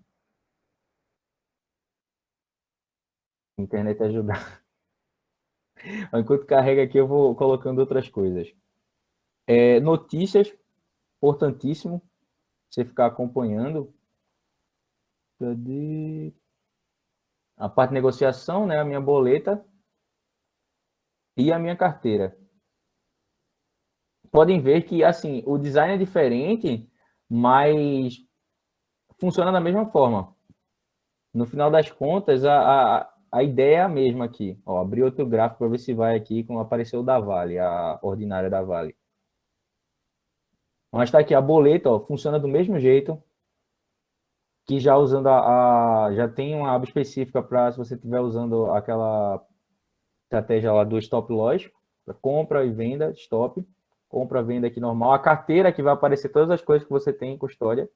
S2: Internet ajudar. Enquanto carrega aqui, eu vou colocando outras coisas. Notícias, importantíssimo. Você ficar acompanhando. Cadê? A parte de negociação, né? A minha boleta e a minha carteira. Podem ver que, assim, o design é diferente, mas funciona da mesma forma. No final das contas, a ideia é a mesma aqui. Ó, abri outro gráfico para ver se vai aqui como apareceu o da Vale, a ordinária da Vale. Mas está aqui a boleta, ó, funciona do mesmo jeito, que já usando já tem uma aba específica para se você estiver usando aquela estratégia lá do stop loss, compra e venda, stop, compra, venda aqui normal. A carteira que vai aparecer todas as coisas que você tem em custódia.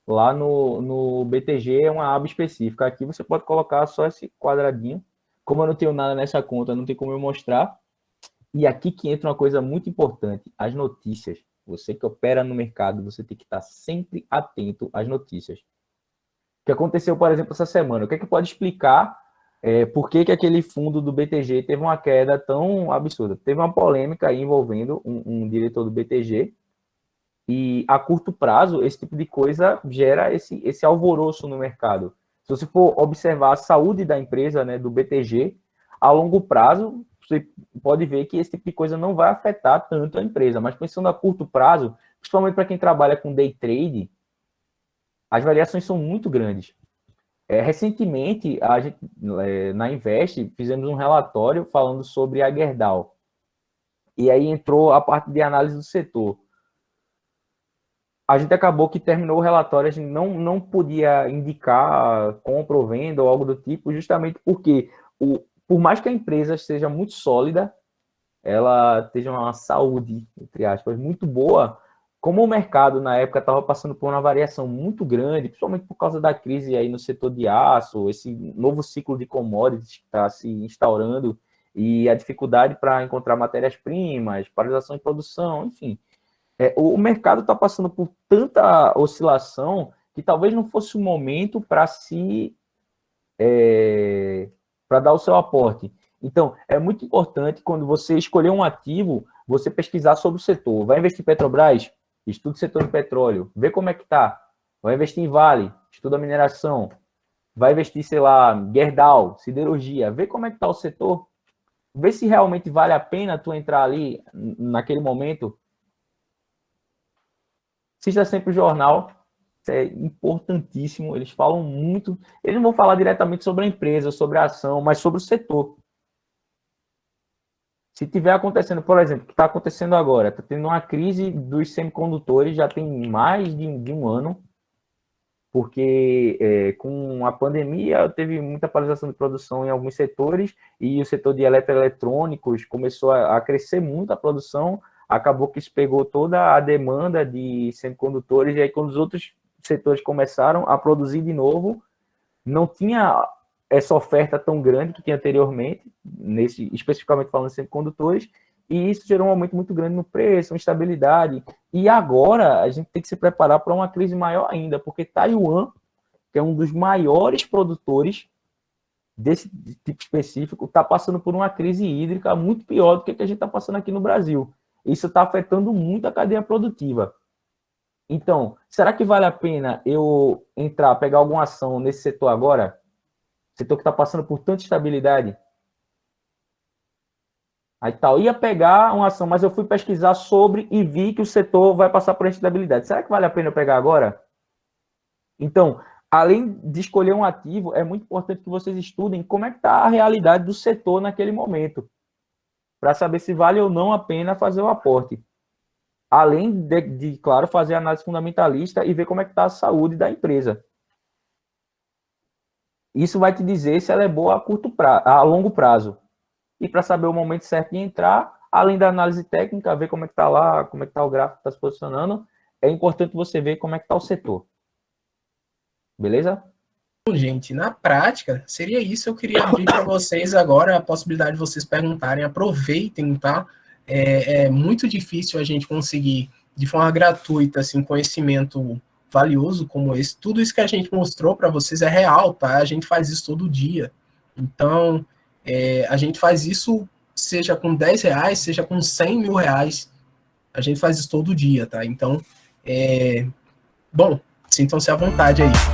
S2: Lá no BTG é uma aba específica. Aqui você pode colocar só esse quadradinho. Como eu não tenho nada nessa conta, não tem como eu mostrar. E aqui que entra uma coisa muito importante, as notícias. Você que opera no mercado, você tem que estar sempre atento às notícias. O que aconteceu, por exemplo, essa semana? O que é que pode explicar por que aquele fundo do BTG teve uma queda tão absurda? Teve uma polêmica aí envolvendo um diretor do BTG e a curto prazo, esse tipo de coisa gera esse alvoroço no mercado. Se você for observar a saúde da empresa, né, do BTG, a longo prazo, você pode ver que esse tipo de coisa não vai afetar tanto a empresa. Mas pensando a curto prazo, principalmente para quem trabalha com day trade, as variações são muito grandes. Recentemente, a gente, na Invest, fizemos um relatório falando sobre a Gerdau. E aí entrou a parte de análise do setor. A gente acabou que terminou o relatório, a gente não podia indicar compra ou venda ou algo do tipo, justamente porque, por mais que a empresa seja muito sólida, ela tenha uma saúde, entre aspas, muito boa, como o mercado na época estava passando por uma variação muito grande, principalmente por causa da crise aí no setor de aço, esse novo ciclo de commodities que está se instaurando e a dificuldade para encontrar matérias-primas, paralisação de produção, enfim. O mercado está passando por tanta oscilação que talvez não fosse o momento para para dar o seu aporte. Então, é muito importante quando você escolher um ativo, você pesquisar sobre o setor. Vai investir em Petrobras? Estuda o setor de petróleo, vê como é que está. Vai investir em Vale, estuda a mineração. Vai investir, sei lá, Gerdau, siderurgia, vê como é que está o setor. Vê se realmente vale a pena tu entrar ali naquele momento. Assista sempre o jornal, isso é importantíssimo. Eles falam muito, eles não vão falar diretamente sobre a empresa, sobre a ação, mas sobre o setor. Se tiver acontecendo, por exemplo, o que está acontecendo agora, está tendo uma crise dos semicondutores, já tem mais de um ano. porque com a pandemia teve muita paralisação de produção em alguns setores, e o setor de eletroeletrônicos começou a crescer muito a produção, acabou que isso pegou toda a demanda de semicondutores, e aí quando os outros setores começaram a produzir de novo, não tinha essa oferta tão grande que tinha anteriormente, especificamente falando de semicondutores, e isso gerou um aumento muito grande no preço, uma instabilidade. E agora a gente tem que se preparar para uma crise maior ainda, porque Taiwan, que é um dos maiores produtores desse tipo específico, está passando por uma crise hídrica muito pior do que a gente está passando aqui no Brasil. Isso está afetando muito a cadeia produtiva. Então, será que vale a pena eu pegar alguma ação nesse setor agora? Setor que está passando por tanta instabilidade? Aí tal, ia pegar uma ação, mas eu fui pesquisar sobre e vi que o setor vai passar por instabilidade. Será que vale a pena eu pegar agora? Então, além de escolher um ativo, é muito importante que vocês estudem como é que está a realidade do setor naquele momento, para saber se vale ou não a pena fazer o aporte. Além de, claro, fazer análise fundamentalista e ver como é que está a saúde da empresa. Isso vai te dizer se ela é boa a longo prazo. E para saber o momento certo de entrar, além da análise técnica, ver como é que está lá, como é que está o gráfico que está se posicionando, é importante você ver como é que está o setor. Beleza?
S3: Bom, gente, na prática, seria isso. Eu queria abrir para vocês agora a possibilidade de vocês perguntarem. Aproveitem, tá? É muito difícil a gente conseguir, de forma gratuita, assim, conhecimento valioso como esse. Tudo isso que a gente mostrou para vocês é real, tá? A gente faz isso todo dia. Então, a gente faz isso, seja com R$10, seja com 100 mil reais. A gente faz isso todo dia, tá? Então, bom, sintam-se à vontade aí.